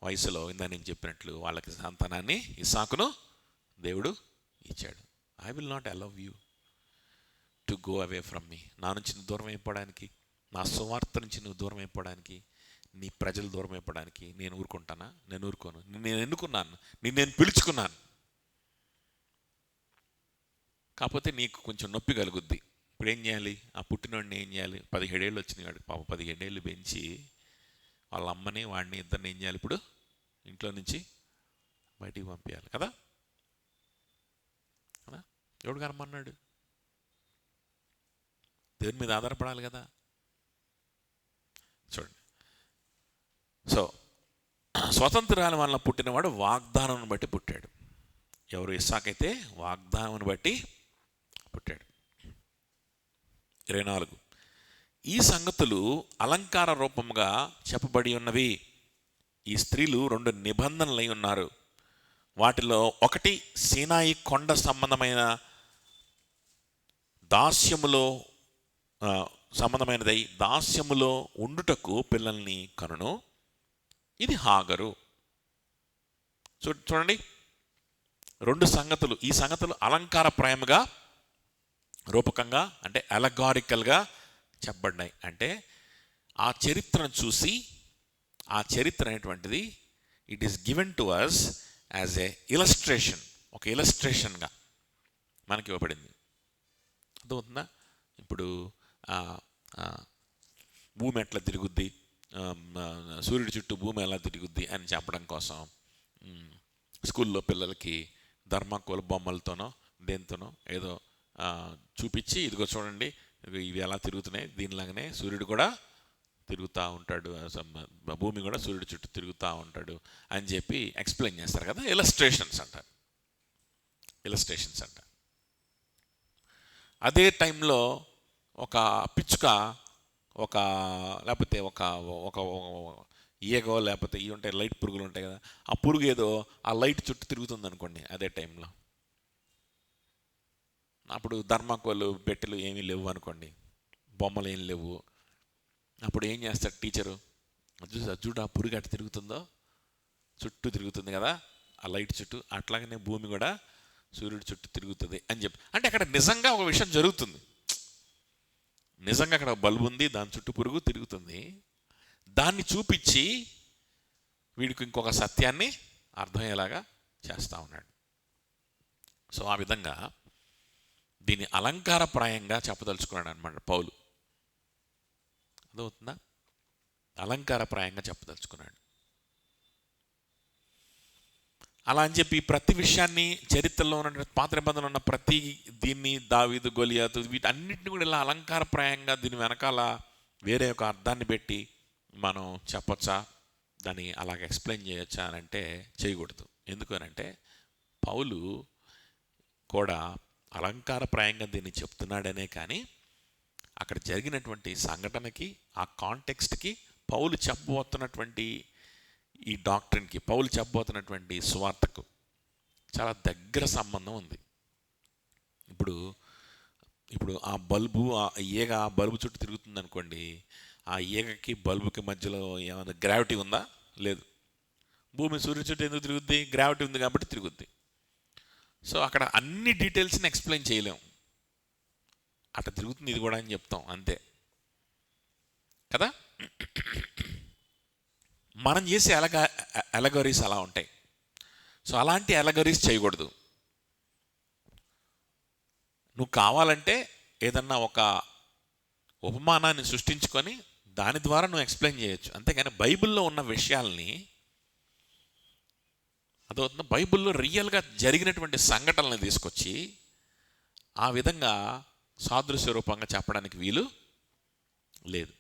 వయసులో ఇందా నేను చెప్పినట్లు వాళ్ళకి సంతానాన్ని ఇస్సాకును దేవుడు ఇచ్చాడు. I will not allow you to go away from మీ. నా నుంచి నువ్వు దూరం అయిపోవడానికి, నా సువార్త నుంచి నువ్వు దూరం అయిపోవడానికి, నీ ప్రజలు దూరం అయిపోవడానికి నేను ఊరుకుంటానా? నేను ఊరుకోను. నేను ఎన్నుకున్నాను, నేను పిలుచుకున్నాను. కాకపోతే నీకు కొంచెం నొప్పి కలుగుద్ది. ఇప్పుడు ఏం చేయాలి? ఆ పుట్టినోడిని ఏం చేయాలి? 17 ఏళ్ళు వచ్చినాయి వాడికి, పాప 15 ఏళ్ళు పెంచి వాళ్ళ అమ్మని వాడిని ఇద్దరిని ఏం చేయాలి? ఇప్పుడు ఇంట్లో నుంచి బయటికి పంపించాలి కదా. ఎవడు కరమన్నాడు? దేవుని మీద ఆధారపడాలి కదా. చూడండి, సో స్వతంత్రాల వల్ల పుట్టినవాడు వాగ్దానం బట్టి పుట్టాడు. ఎవరు? ఇస్సాకైతే వాగ్దానం బట్టి పుట్టాడు. 24 ఈ సంగతులు అలంకార రూపముగా చెప్పబడి ఉన్నవి. ఈ స్త్రీలు 2 నిబంధనలై ఉన్నారు. వాటిలో ఒకటి సీనాయి కొండ సంబంధమైన సంబంధమైనదై దాస్యములో ఉండుటకు పిల్లల్ని కనును. ఇది హాగరు. చూడండి, 2 సంగతులు. ఈ సంగతులు అలంకార ప్రాయముగా రూపకంగా అంటే అలగారికల్గా చెప్పబడినాయి. అంటే ఆ చరిత్రను చూసి, ఆ చరిత్ర అనేటువంటిది it is given to us as a illustration, ఒక ఇలస్ట్రేషన్గా మనకి ఇవ్వబడింది. అర్థమవుతుందా? ఇప్పుడు భూమి ఎట్లా తిరుగుద్ది, సూర్యుడి చుట్టూ భూమి ఎలా తిరుగుద్ది అని చెప్పడం కోసం స్కూల్లో పిల్లలకి ధర్మాకోల్ బొమ్మలతోనో దేంతోనో ఏదో చూపించి, ఇదిగో చూడండి ఇవి ఎలా తిరుగుతున్నాయి, దీనిలాగానే సూర్యుడు కూడా తిరుగుతూ ఉంటాడు, భూమి కూడా సూర్యుడి చుట్టూ తిరుగుతూ ఉంటాడు అని చెప్పి ఎక్స్ప్లెయిన్ చేస్తారు కదా. ఇలస్ట్రేషన్స్ అంటారు. అదే టైంలో ఒక పిచ్చుక, లేకపోతే ఒక ఈగో, లేకపోతే ఇవి ఉంటాయి లైట్ పురుగులు ఉంటాయి కదా, ఆ పురుగు ఏదో ఆ లైట్ చుట్టూ తిరుగుతుంది అనుకోండి అదే టైంలో. అప్పుడు ధర్మాకోలు పెట్టెలు ఏమీ లేవు అనుకోండి, బొమ్మలు ఏం లేవు. అప్పుడు ఏం చేస్తాడు టీచరు? చూడు ఆ పురుగు అటు తిరుగుతుందో, చుట్టూ తిరుగుతుంది కదా ఆ లైట్ చుట్టూ, అట్లాగనే భూమి కూడా సూర్యుడి చుట్టూ తిరుగుతుంది అని చెప్పి. అంటే అక్కడ నిజంగా ఒక విషయం జరుగుతుంది. నిజంగా అక్కడ బల్బు ఉంది, దాని చుట్టూ పురుగు తిరుగుతుంది. దాన్ని చూపించి వీడికి ఇంకొక సత్యాన్ని అర్థమయ్యేలాగా చేస్తూ ఉన్నాడు. సో ఆ విధంగా దీన్ని అలంకారప్రాయంగా చెప్పదలుచుకున్నాడు అనమాట పౌలు. అర్థమవుతుందా? అలంకారప్రాయంగా చెప్పదలుచుకున్నాడు. అలా అని చెప్పి ప్రతి విషయాన్ని, చరిత్రలో ఉన్న పాత నిబంధనలో ఉన్న ప్రతి దీన్ని, దావీదు, గొలియాతు, వీటన్నిటిని కూడా ఇలా అలంకారప్రాయంగా దీని వెనకాల వేరే ఒక అర్థాన్ని పెట్టి మనం చెప్పొచ్చా, దాన్ని అలాగ ఎక్స్ప్లెయిన్ చేయొచ్చా అని అంటే చేయకూడదు. ఎందుకు అని అంటే పౌలు కూడా అలంకారప్రాయంగా దీన్ని చెప్తున్నాడనే కానీ అక్కడ జరిగినటువంటి సంఘటనకి, ఆ కాంటెక్స్ట్కి, పౌలు చెప్పబోతున్నటువంటి ఈ డాక్ట్రిన్కి, పౌలు చెప్పబోతున్నటువంటి సువార్తకు చాలా దగ్గర సంబంధం ఉంది. ఇప్పుడు ఆ బల్బు, ఆ ఈగ ఆ బల్బు చుట్టూ తిరుగుతుంది అనుకోండి, ఆ ఈగకి బల్బుకి మధ్యలో ఏమైనా గ్రావిటీ ఉందా? లేదు. భూమి సూర్యుడి చుట్టూ ఎందుకు తిరుగుద్ది? గ్రావిటీ ఉంది కాబట్టి తిరుగుద్ది. సో అక్కడ అన్ని డీటెయిల్స్ని ఎక్స్ప్లెయిన్ చేయలేం. అట్లా తిరుగుతుంది ఇది కూడా అని చెప్తాం అంతే కదా. మనం చేసే అలగరీస్ అలా ఉంటాయి. సో అలాంటి అలగరీస్ చేయకూడదు. నువ్వు కావాలంటే ఏదన్నా ఒక ఉపమానాన్ని సృష్టించుకొని దాని ద్వారా నువ్వు ఎక్స్ప్లెయిన్ చేయొచ్చు. అంతేగాని బైబిల్లో ఉన్న విషయాల్ని, అదవుతుంది, బైబిల్లో రియల్గా జరిగినటువంటి సంఘటనలను తీసుకొచ్చి ఆ విధంగా సాదృశ్య రూపంగా చెప్పడానికి వీలు లేదు.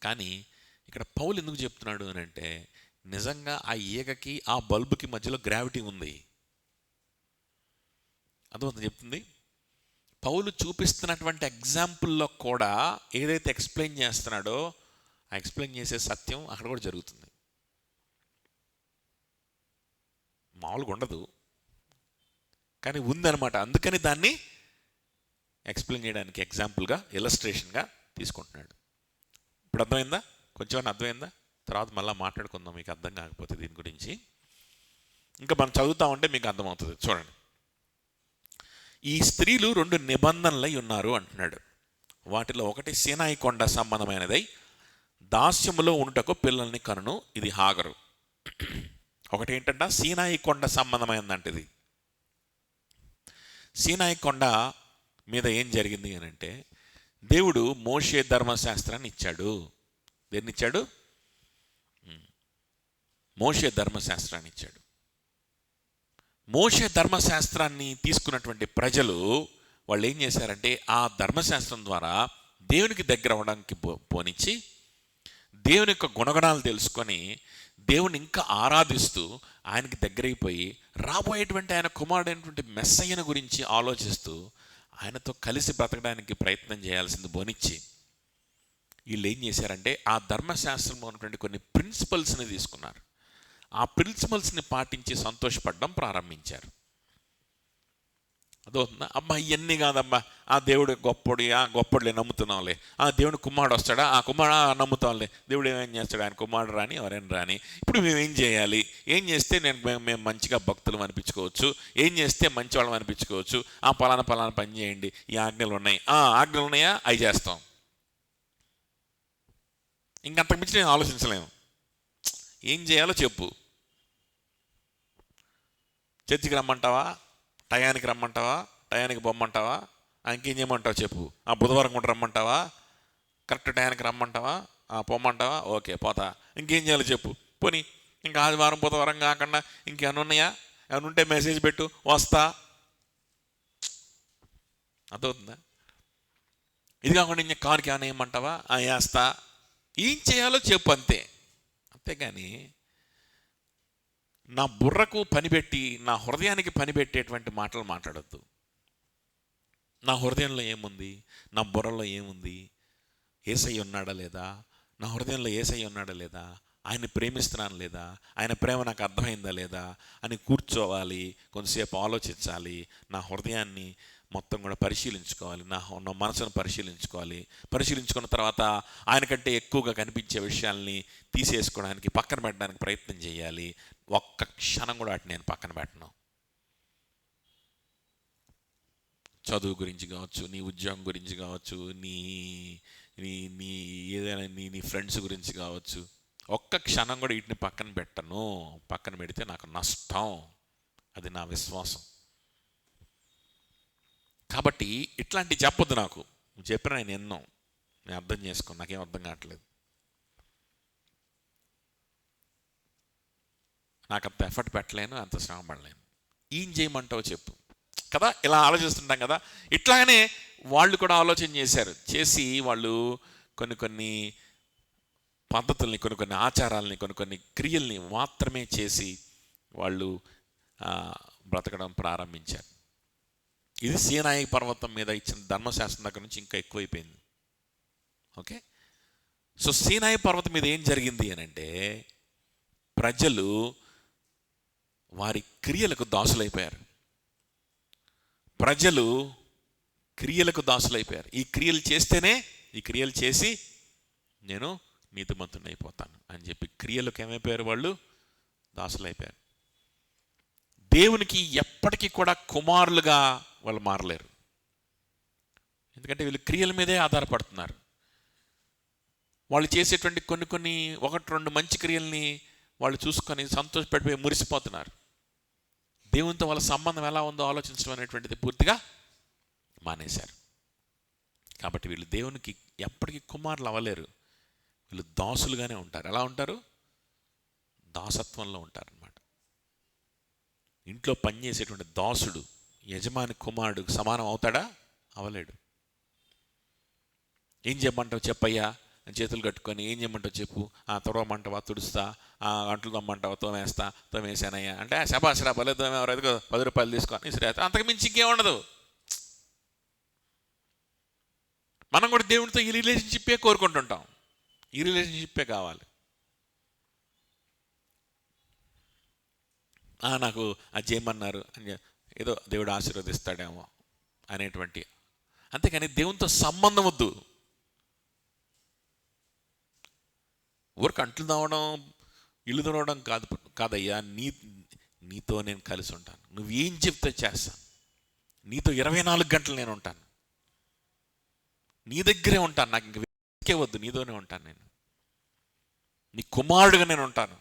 కానీ ఇక్కడ పౌలు ఎందుకు చెప్తున్నాడు అని అంటే, నిజంగా ఆ ఈగకి ఆ బల్బుకి మధ్యలో గ్రావిటీ ఉంది. అదవుతుంది చెప్తుంది. పౌలు చూపిస్తున్నటువంటి ఎగ్జాంపుల్లో కూడా ఏదైతే ఎక్స్ప్లెయిన్ చేస్తున్నాడో ఆ ఎక్స్ప్లెయిన్ చేసే సత్యం అక్కడ కూడా జరుగుతుంది. మామూలుగా ఉండదు కానీ ఉందన్నమాట. అందుకని దాన్ని ఎక్స్ప్లెయిన్ చేయడానికి ఎగ్జాంపుల్గా, ఇలస్ట్రేషన్గా తీసుకుంటున్నాడు. ఇప్పుడు అర్థమైందా? కొంచెం అర్థమైందా? తర్వాత మళ్ళీ మాట్లాడుకుందాం మీకు అర్థం కాకపోతే దీని గురించి. ఇంకా మనం చదువుతా ఉంటే మీకు అర్థమవుతుంది. చూడండి, ఈ స్త్రీలు 2 నిబంధనలై ఉన్నారు అంటున్నాడు. వాటిలో ఒకటి సీనాయి కొండ సంబంధమైనదై దాస్యములో ఉండుటకు పిల్లల్ని కనును, ఇది హాగరు. ఒకటి ఏంటంట, సీనాయి కొండ సంబంధమైనదంటే ఇది. సీనాయి కొండ మీద ఏం జరిగింది అని అంటే, దేవుడు మోషే ధర్మశాస్త్రాన్ని ఇచ్చాడు. దేన్ని ఇచ్చాడు? మోషే ధర్మశాస్త్రాన్ని ఇచ్చాడు. మోషే ధర్మశాస్త్రాన్ని తీసుకున్నటువంటి ప్రజలు వాళ్ళు ఏం చేశారంటే, ఆ ధర్మశాస్త్రం ద్వారా దేవునికి దగ్గర అవ్వడానికి పోనిచ్చి, దేవుని యొక్క గుణగణాలు తెలుసుకొని దేవుని ఇంకా ఆరాధిస్తూ ఆయనకి దగ్గరైపోయి రాబోయేటువంటి ఆయన కుమారుడైనటువంటి మెస్సయ్యను గురించి ఆలోచిస్తూ ఆయనతో కలిసి బ్రతకడానికి ప్రయత్నం చేయాల్సింది బోనిచ్చి, వీళ్ళు ఏం చేశారంటే ఆ ధర్మశాస్త్రంలో ఉన్నటువంటి కొన్ని ప్రిన్సిపల్స్ని తీసుకున్నారు. ఆ ప్రిన్సిపల్స్ని పాటించి సంతోషపడడం ప్రారంభించారు. అదవుతుందా? అమ్మా ఇవన్నీ కాదమ్మా, ఆ దేవుడు గొప్పడు, ఆ గొప్పడులే నమ్ముతున్నాంలే, ఆ దేవుడు కుమారుడు వస్తాడా, ఆ కుమారుడు నమ్ముతాంలే, దేవుడు ఏమేం చేస్తాడు, ఆయన కుమారుడు రాని ఎవరైనా రాని, ఇప్పుడు మేమేం చేయాలి, ఏం చేస్తే మేము మంచిగా భక్తులు అనిపించుకోవచ్చు, ఏం చేస్తే మంచి వాళ్ళం అనిపించుకోవచ్చు, ఆ పలానా పని చేయండి, ఈ ఆజ్ఞలు ఉన్నాయి, ఆజ్ఞలు ఉన్నాయా అవి చేస్తాం. ఇంకంతకు మించి నేను ఆలోచించలేము. ఏం చేయాలో చెప్పు. చర్చికి రమ్మంటావా, టయానికి రమ్మంటావా, టయానికి బొమ్మంటావా, ఇంకేం చేయమంటావా చెప్పు. బుధవారం కూడా రమ్మంటావా, కరెక్ట్ టయానికి రమ్మంటావా, పొమ్మంటావా, ఓకే పోతా. ఇంకేం చేయాలో చెప్పు. పోనీ ఇంకా ఆదివారం బుధవారం కాకుండా ఇంకేమైనా ఉన్నాయా, ఏమైనా ఉంటే మెసేజ్ పెట్టు, వస్తా. అర్థవుతుందా? ఇది కాకుండా ఇంకా కానికి ఏమైనా ఏమంటావా, వేస్తా. ఏం చేయాలో చెప్పు అంతే. అంతేగాని నా బుర్రకు పనిపెట్టి నా హృదయానికి పనిపెట్టేటువంటి మాటలు మాట్లాడద్దు. నా హృదయంలో ఏముంది, నా బుర్రలో ఏముంది, యేసయ్య ఉన్నాడా లేదా, నా హృదయంలో యేసయ్య ఉన్నాడా లేదా, ఆయన్ని ప్రేమిస్తున్నాను లేదా, ఆయన ప్రేమ నాకు అర్థమైందా లేదా అని కూర్చోవాలి, కొంతసేపు ఆలోచించాలి, నా హృదయాన్ని మొత్తం కూడా పరిశీలించుకోవాలి, నా మనసును పరిశీలించుకున్న తర్వాత ఆయనకంటే ఎక్కువగా కనిపించే విషయాల్ని తీసేసుకోవడానికి, పక్కన పెట్టడానికి ప్రయత్నం చేయాలి. ఒక్క క్షణం కూడా వాటిని నేను పక్కన పెట్టను. చదువు గురించి కావచ్చు, నీ ఉద్యోగం గురించి కావచ్చు, నీ నీ నీ ఏదైనా నీ ఫ్రెండ్స్ గురించి కావచ్చు, ఒక్క క్షణం కూడా వీటిని పక్కన పెట్టను. పక్కన పెడితే నాకు నష్టం. అది నా విశ్వాసం. కాబట్టి ఇట్లాంటివి చెప్పొద్దు నాకు. నువ్వు చెప్పిన నేను ఎన్నో నేను అర్థం చేసుకోను, నాకేం అర్థం కావట్లేదు, నాకు అంత ఎఫర్ట్ పెట్టలేను, అంత శ్రమ పడలేను. ఏం చేయమంటావో చెప్పు కదా. ఇలా ఆలోచిస్తుంటాం కదా. ఇట్లాగనే వాళ్ళు కూడా ఆలోచన చేసి వాళ్ళు కొన్ని పద్ధతుల్ని, కొన్ని ఆచారాలని, కొన్ని క్రియల్ని మాత్రమే చేసి వాళ్ళు బ్రతకడం ప్రారంభించారు. ఇది సీనాయి పర్వతం మీద ఇచ్చిన ధర్మశాస్త్రం దగ్గర నుంచి ఇంకా ఎక్కువైపోయింది. ఓకే, సో సీనాయి పర్వతం మీద ఏం జరిగింది అని అంటే, ప్రజలు వారి క్రియలకు దాసులైపోయారు. ప్రజలు క్రియలకు దాసులైపోయారు. ఈ క్రియలు చేసి నేను నీతిమంతుని అయిపోతాను అని చెప్పి క్రియలకు ఏమైపోయారు, వాళ్ళు దాసులైపోయారు. దేవునికి ఎప్పటికీ కూడా కుమారులుగా వాళ్ళు మారలేరు. ఎందుకంటే వీళ్ళు క్రియల మీదే ఆధారపడుతున్నారు. వాళ్ళు చేసేటువంటి కొన్ని 1-2 మంచి క్రియల్ని వాళ్ళు చూసుకొని సంతోషపడిపోయి మురిసిపోతున్నారు. దేవునితో వాళ్ళ సంబంధం ఎలా ఉందో ఆలోచించడం అనేటువంటిది పూర్తిగా మానేశారు. కాబట్టి వీళ్ళు దేవునికి ఎప్పటికీ కుమారులు అవ్వలేరు. వీళ్ళు దాసులుగానే ఉంటారు. ఎలా ఉంటారు? దాసత్వంలో ఉంటారన్నమాట. ఇంట్లో పనిచేసేటువంటి దాసుడు యజమాని కుమారుడు సమానం అవుతాడా? అవలేడు. ఏం చెప్పమంటావు చెప్పయ్యా అని చేతులు కట్టుకొని, ఏం చేయమంటావు చెప్పు, తుడవమంటావా తుడుస్తా, అంట్లు తమ్మంటావా తోమేసానయ్యా అంటే శబాషరా భలే తోమేవారు, ఎదుగో 10 రూపాయలు తీసుకొని ఇసిరేస్తా, అంతకు మించి ఇంకేం ఉండదు. మనం కూడా దేవునితో ఈ రిలేషన్షిప్పే కోరుకుంటుంటాం. ఈ రిలేషన్షిప్పే కావాలి. నాకు అది చేయమన్నారు అని ఏదో దేవుడు ఆశీర్వదిస్తాడేమో అనేటువంటి, అంతేకాని దేవునితో సంబంధం వద్దు. ఊరికి అంట్లు తవ్వడం, ఇల్లు తుడవడం కాదయ్యా. నీతో నేను కలిసి ఉంటాను. నువ్వేం చెప్తే చేస్తాను. నీతో 24 గంటలు నేను ఉంటాను. నీ దగ్గరే ఉంటాను. నాకు ఇంక వెతికే వద్దు, నీతోనే ఉంటాను. నేను నీ కుమారుడుగా నేను ఉంటాను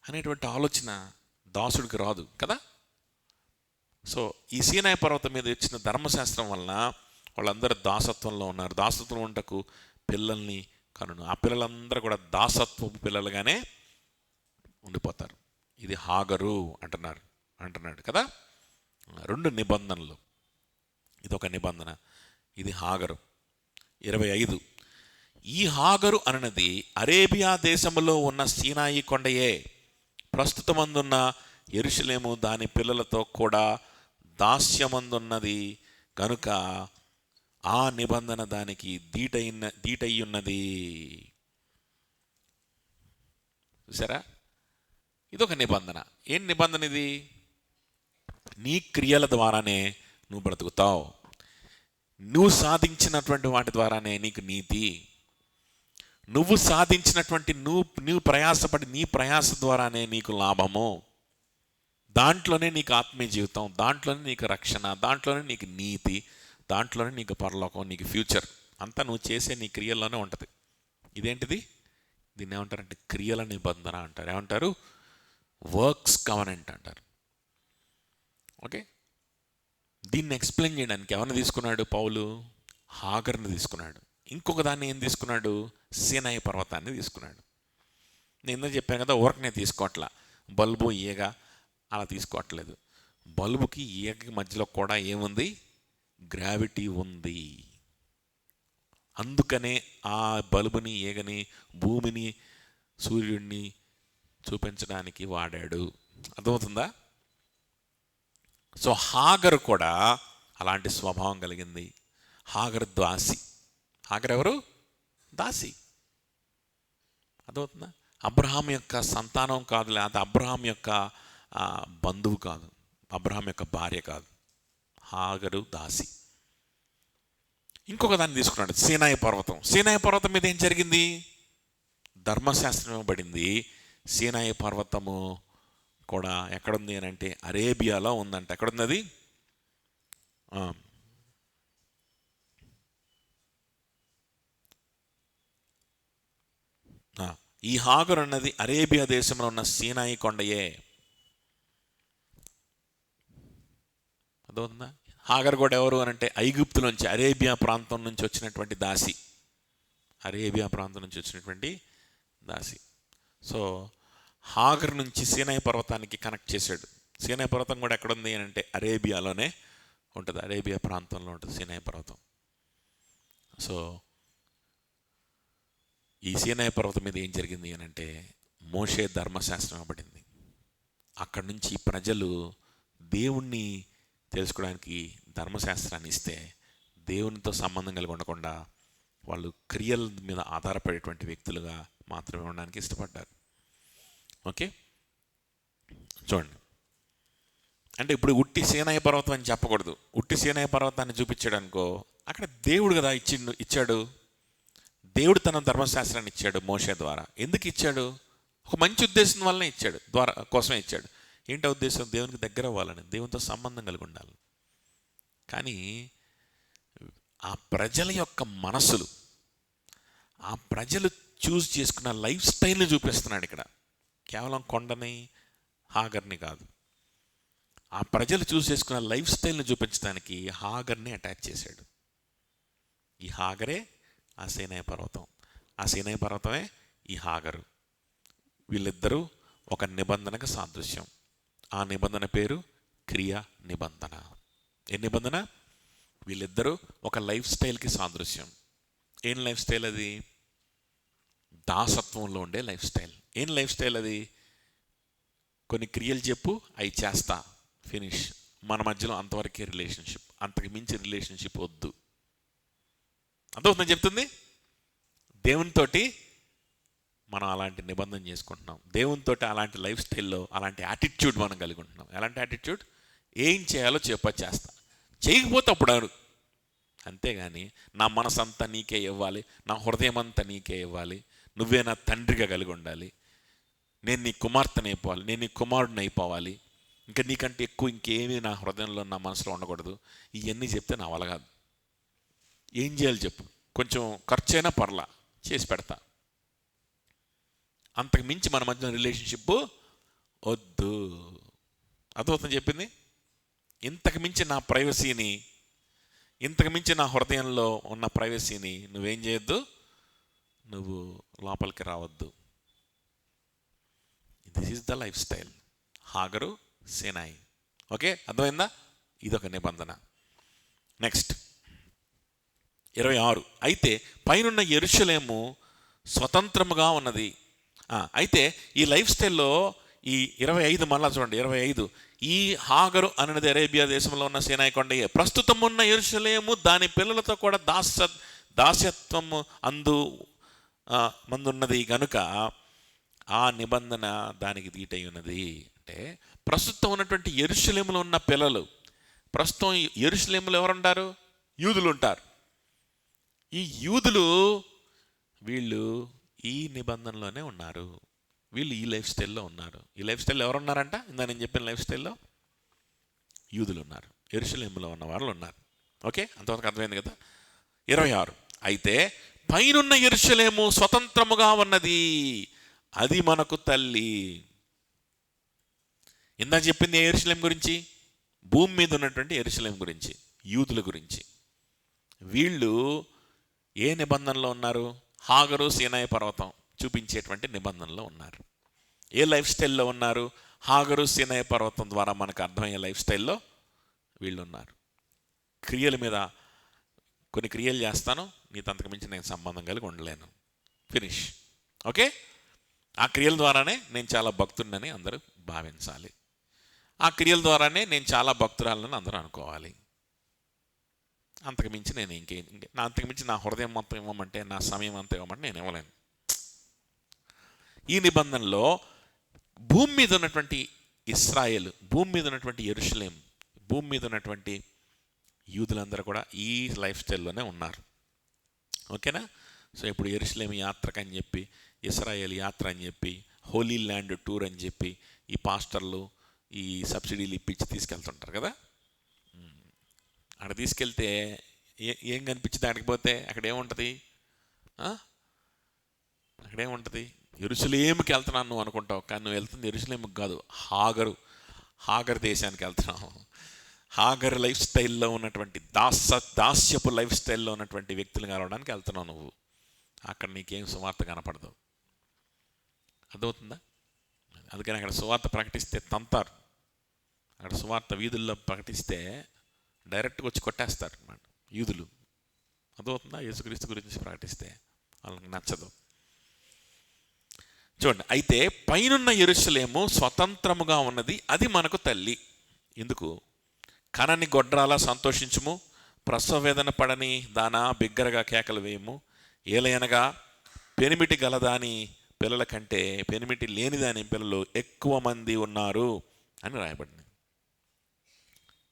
అనేటువంటి ఆలోచన దాసుడికి రాదు కదా. సో ఈ సీనాయి పర్వతం మీద వచ్చిన ధర్మశాస్త్రం వలన వాళ్ళందరూ దాసత్వంలో ఉన్నారు. దాసత్వం ఉంటకు పిల్లల్ని కనును. ఆ పిల్లలందరూ కూడా దాసత్వపు పిల్లలుగానే ఉండిపోతారు. ఇది హాగరు అంటున్నాడు కదా. 2 నిబంధనలు, ఇది ఒక నిబంధన, ఇది హాగరు. 25 ఈ హాగరు అన్నది అరేబియా దేశంలో ఉన్న సీనాయి కొండయే. ప్రస్తుతమందున్న యెరూషలేము దాని పిల్లలతో కూడా దాస్యమందున్నది కనుక ఆ నిబంధన దానికి దీటయ్యున్నది. చూసారా, ఇదొక నిబంధన. ఏం నిబంధన ఇది? నీ క్రియల ద్వారానే నువ్వు బ్రతుకుతావు. నువ్వు సాధించినటువంటి వాటి ద్వారానే నీకు నీతి. నువ్వు సాధించినటువంటి నువ్వు ప్రయాసపడి నీ ప్రయాస ద్వారానే నీకు లాభము. దాంట్లోనే నీకు ఆత్మీయ జీవితం, దాంట్లోనే నీకు రక్షణ, దాంట్లోనే నీకు నీతి, దాంట్లోనే నీకు పరలోకం, నీకు ఫ్యూచర్ అంతా నువ్వు చేసే నీ క్రియల్లోనే ఉంటుంది. ఇదేంటిది? దీన్ని ఏమంటారంటే క్రియల నిబంధన అంటారు. ఏమంటారు? వర్క్స్ కవెనెంట్ అంటారు. ఓకే, దీన్ని ఎక్స్ప్లెయిన్ చేయడానికి ఎవరిని తీసుకున్నాడు పౌలు? హాగర్ని తీసుకున్నాడు. ఇంకొక దాన్ని ఏం తీసుకున్నాడు? సీనాయి పర్వతాన్ని తీసుకున్నాడు. నేను ఎందుకు చెప్పాను కదా, ఊరకనే తీసుకోవట్లా. బల్బు ఈగ అలా తీసుకోవట్లేదు. బల్బుకి ఈగకి మధ్యలో కూడా ఏముంది? గ్రావిటీ ఉంది. అందుకనే ఆ బల్బుని, ఈగని, భూమిని, సూర్యుడిని చూపించడానికి వాడాడు. అర్థమవుతుందా? సో హాగరు కూడా అలాంటి స్వభావం కలిగింది. హాగరు దాసి. హాగరు ఎవరు? దాసి. అర్థమవుతుందా? అబ్రహాం యొక్క సంతానం కాదు, లేదా అబ్రహాం యొక్క బంధువు కాదు, అబ్రహాం యొక్క భార్య కాదు. హాగరు దాసి. ఇంకొక దాన్ని తీసుకున్నాడు, సీనాయి పర్వతం. సీనాయి పర్వతం మీద ఏం జరిగింది? ధర్మశాస్త్రం ఇవ్వబడింది. సీనాయి పర్వతము కూడా ఎక్కడుంది అని అంటే అరేబియాలో ఉందంట. ఎక్కడుంది అది? ఈ హాగరు అన్నది అరేబియా దేశంలో ఉన్న సీనాయి కొండయే. అదవుతుందా? హాగర్ కూడా ఎవరు అని అంటే ఐగుప్తులోంచి, అరేబియా ప్రాంతం నుంచి వచ్చినటువంటి దాసి. అరేబియా ప్రాంతం నుంచి వచ్చినటువంటి దాసి. సో హాగర్ నుంచి సీనాయి పర్వతానికి కనెక్ట్ చేశాడు. సీనాయి పర్వతం కూడా ఎక్కడుంది అని అంటే అరేబియాలోనే ఉంటుంది. అరేబియా ప్రాంతంలో ఉంటుంది సీనాయి పర్వతం. సో ఈ సీనాయి పర్వతం మీద ఏం జరిగింది అని అంటే మోషే ధర్మశాస్త్రం ఇవ్వబడింది. అక్కడి నుంచి ప్రజలు దేవుణ్ణి తెలుసుకోవడానికి ధర్మశాస్త్రాన్ని ఇస్తే దేవునితో సంబంధం కలిగి ఉండకుండా వాళ్ళు క్రియల మీద ఆధారపడేటువంటి వ్యక్తులుగా మాత్రమే ఉండడానికి ఇష్టపడ్డారు. ఓకే, చూడండి. అంటే ఇప్పుడు ఉట్టి సీనాయి పర్వతం అని చెప్పకూడదు. ఉట్టి సీనాయి పర్వతాన్ని చూపించాడు అనుకో, అక్కడ దేవుడు కదా ఇచ్చాడు. దేవుడు తన ధర్మశాస్త్రాన్ని ఇచ్చాడు మోషే ద్వారా. ఎందుకు ఇచ్చాడు? ఒక మంచి ఉద్దేశం వల్లనే ఇచ్చాడు, కోసమే ఇచ్చాడు. ఏంటో ఉద్దేశం? దేవునికి దగ్గర అవ్వాలని, దేవునితో సంబంధం కలిగి ఉండాలి. కానీ ఆ ప్రజల యొక్క మనసులు, ఆ ప్రజలు చూస్ చేసుకున్న లైఫ్ స్టైల్ని చూపిస్తున్నాడు ఇక్కడ. కేవలం కొండని, హాగర్ని కాదు. ఆ ప్రజలు చూస్ చేసుకున్న లైఫ్ స్టైల్ని చూపించడానికి హాగర్ని అటాచ్ చేశాడు. ఈ హాగరే ఆ సీనాయి పర్వతం, ఆ సీనాయి పర్వతమే ఈ హాగరు. వీళ్ళిద్దరూ ఒక నిబంధనకు సాదృశ్యం. ఆ నిబంధన పేరు క్రియా నిబంధన. ఏ నిబంధన? వీళ్ళిద్దరూ ఒక లైఫ్ స్టైల్కి సాదృశ్యం. ఏం లైఫ్ స్టైల్ అది? దాసత్వంలో ఉండే లైఫ్ స్టైల్. ఏం లైఫ్ స్టైల్ అది? కొన్ని క్రియలు చెప్పు, అవి చేస్తా, ఫినిష్, మన మధ్యలో అంతవరకే రిలేషన్షిప్, అంతకు మించి రిలేషన్షిప్ వద్దు. అర్థమవుతుందని చెప్తుంది. దేవునితోటి మనం అలాంటి నిబంధన చేసుకుంటున్నాం, దేవునితో అలాంటి లైఫ్ స్టైల్లో అలాంటి యాటిట్యూడ్ మనం కలిగి ఉంటున్నాం. ఎలాంటి యాటిట్యూడ్? ఏం చేయాలో చేస్తా, చేయకపోతే అప్పుడు అను. అంతేగాని నా మనసంతా నీకే ఇవ్వాలి, నా హృదయం అంతా నీకే ఇవ్వాలి, నువ్వే నా తండ్రిగా కలిగి ఉండాలి, నేను నీ కుమార్తెని అయిపోవాలి, నేను నీ కుమారుడిని అయిపోవాలి, ఇంకా నీకంటే ఎక్కువ ఇంకేమీ నా హృదయంలో నా మనసులో ఉండకూడదు, ఇవన్నీ చెప్తే నా వల్ల కాదు. ఏం చేయాలి చెప్పు? కొంచెం ఖర్చు అయినా పర్లా, చేసి పెడతా. అంతకు మించి మన మధ్య రిలేషన్షిప్ వద్దు. అర్థమవుతుందని చెప్పింది. ఇంతకు మించి నా ప్రైవసీని, ఇంతకు మించి నా హృదయంలో ఉన్న ప్రైవసీని నువ్వేం చేయొద్దు, నువ్వు లోపలికి రావద్దు. This is the life style హాగరు సేనాయి. ఓకే, అర్థమైందా? ఇదొక నిబంధన. నెక్స్ట్ 26. అయితే పైనున్న యెరూషలేము స్వతంత్రముగా ఉన్నది. అయితే ఈ లైఫ్ స్టైల్లో ఈ 25 మళ్ళా చూడండి, 25 ఈ హాగరు అనేది అరేబియా దేశంలో ఉన్న సీనాయి కొండయే. ప్రస్తుతం ఉన్న యెరూషలేము దాని పిల్లలతో కూడా దాస్యత్వము మందున్నది గనుక ఆ నిబంధన దానికి దీటై ఉన్నది. అంటే ప్రస్తుతం ఉన్నటువంటి యెరూషలేములో ఉన్న పిల్లలు, ప్రస్తుతం యెరూషలేములో ఎవరుంటారు? యూదులు ఉంటారు. ఈ యూదులు వీళ్ళు ఈ నిబంధనలోనే ఉన్నారు, వీళ్ళు ఈ లైఫ్ స్టైల్లో ఉన్నారు. ఈ లైఫ్ స్టైల్లో ఎవరున్నారంట? ఇందా నేను చెప్పిన లైఫ్ స్టైల్లో యూదులు ఉన్నారు, యెరూషలేములో ఉన్న వాళ్ళు ఉన్నారు. ఓకే, అంతవరకు అర్థమైంది కదా. 26 అయితే పైనున్న యెరూషలేము స్వతంత్రముగా ఉన్నది, అది మనకు తల్లి. ఇందా చెప్పింది యెరూషలేం గురించి, భూమి మీద ఉన్నటువంటి యెరూషలేం గురించి, యూదుల గురించి. వీళ్ళు ఏ నిబంధనలో ఉన్నారు? హాగరు సీనాయి పర్వతం చూపించేటువంటి నిబంధనలో ఉన్నారు. ఏ లైఫ్ స్టైల్లో ఉన్నారు? హాగరు సీనాయి పర్వతం ద్వారా మనకు అర్థమయ్యే లైఫ్ స్టైల్లో వీళ్ళు ఉన్నారు. క్రియల మీద కొన్ని క్రియలు చేస్తాను, నీతో అంతకు మించి నేను సంబంధం కలిగి ఉండలేను, ఫినిష్. ఓకే, ఆ క్రియల ద్వారానే నేను చాలా భక్తుడినని అందరూ భావించాలి, ఆ క్రియల ద్వారానే నేను చాలా భక్తురాలని అందరూ అనుకోవాలి. అంతకుమించి నేను అంతకుమించి నా హృదయం మొత్తం ఇవ్వమంటే, నా సమయం అంతా ఇవ్వమంటే నేను ఇవ్వలేను. ఈ నిబంధనలో భూమి మీద ఉన్నటువంటి ఇశ్రాయేలు, భూమి మీద ఉన్నటువంటి యెరూషలేం, భూమి మీద ఉన్నటువంటి యూదులందరూ కూడా ఈ లైఫ్ స్టైల్లోనే ఉన్నారు. ఓకేనా? సో ఇప్పుడు యెరూషలేం యాత్రకు అని చెప్పి, ఇశ్రాయేల్ యాత్ర అని చెప్పి, హోలీ ల్యాండ్ టూర్ అని చెప్పి ఈ పాస్టర్లు ఈ సబ్సిడీలు ఇప్పించి తీసుకెళ్తుంటారు కదా. అక్కడ తీసుకెళ్తే ఏం కనిపించింది? అక్కడికి పోతే అక్కడ ఏముంటుంది? అక్కడేముంటుంది? యెరూషలేముకి వెళ్తున్నాను నువ్వు అనుకుంటావు, కానీ నువ్వు వెళ్తుంది యెరూషలేముకి కాదు, హాగర్ దేశానికి వెళ్తున్నావు. హాగర్ లైఫ్ స్టైల్లో ఉన్నటువంటి దాస్యపు లైఫ్ స్టైల్లో ఉన్నటువంటి వ్యక్తులు కలవడానికి వెళ్తున్నావు నువ్వు. అక్కడ నీకేం సువార్త కనపడదు. అర్థమవుతుందా? అందుకని అక్కడ సువార్త ప్రకటిస్తే తంతారు. అక్కడ సువార్త వీధుల్లో ప్రకటిస్తే డైరెక్ట్గా వచ్చి కొట్టేస్తారు అన్నమాట యూదులు. అర్థమవుతుందా? యేసుక్రీస్తు గురించి ప్రకటిస్తే వాళ్ళకి నచ్చదు. చూడండి, అయితే పైనున్న యెరూషలేము స్వతంత్రముగా ఉన్నది, అది మనకు తల్లి. ఎందుకు? కనని గొడ్రాలా సంతోషించుము, ప్రసవ వేదన పడని దానా బిగ్గరగా కేకలు వేయము. ఏలయనగా పెనిమిటి గలదాని పిల్లల కంటే పెనిమిటి లేనిదాని పిల్లలు ఎక్కువ మంది ఉన్నారు అని రాయబడింది.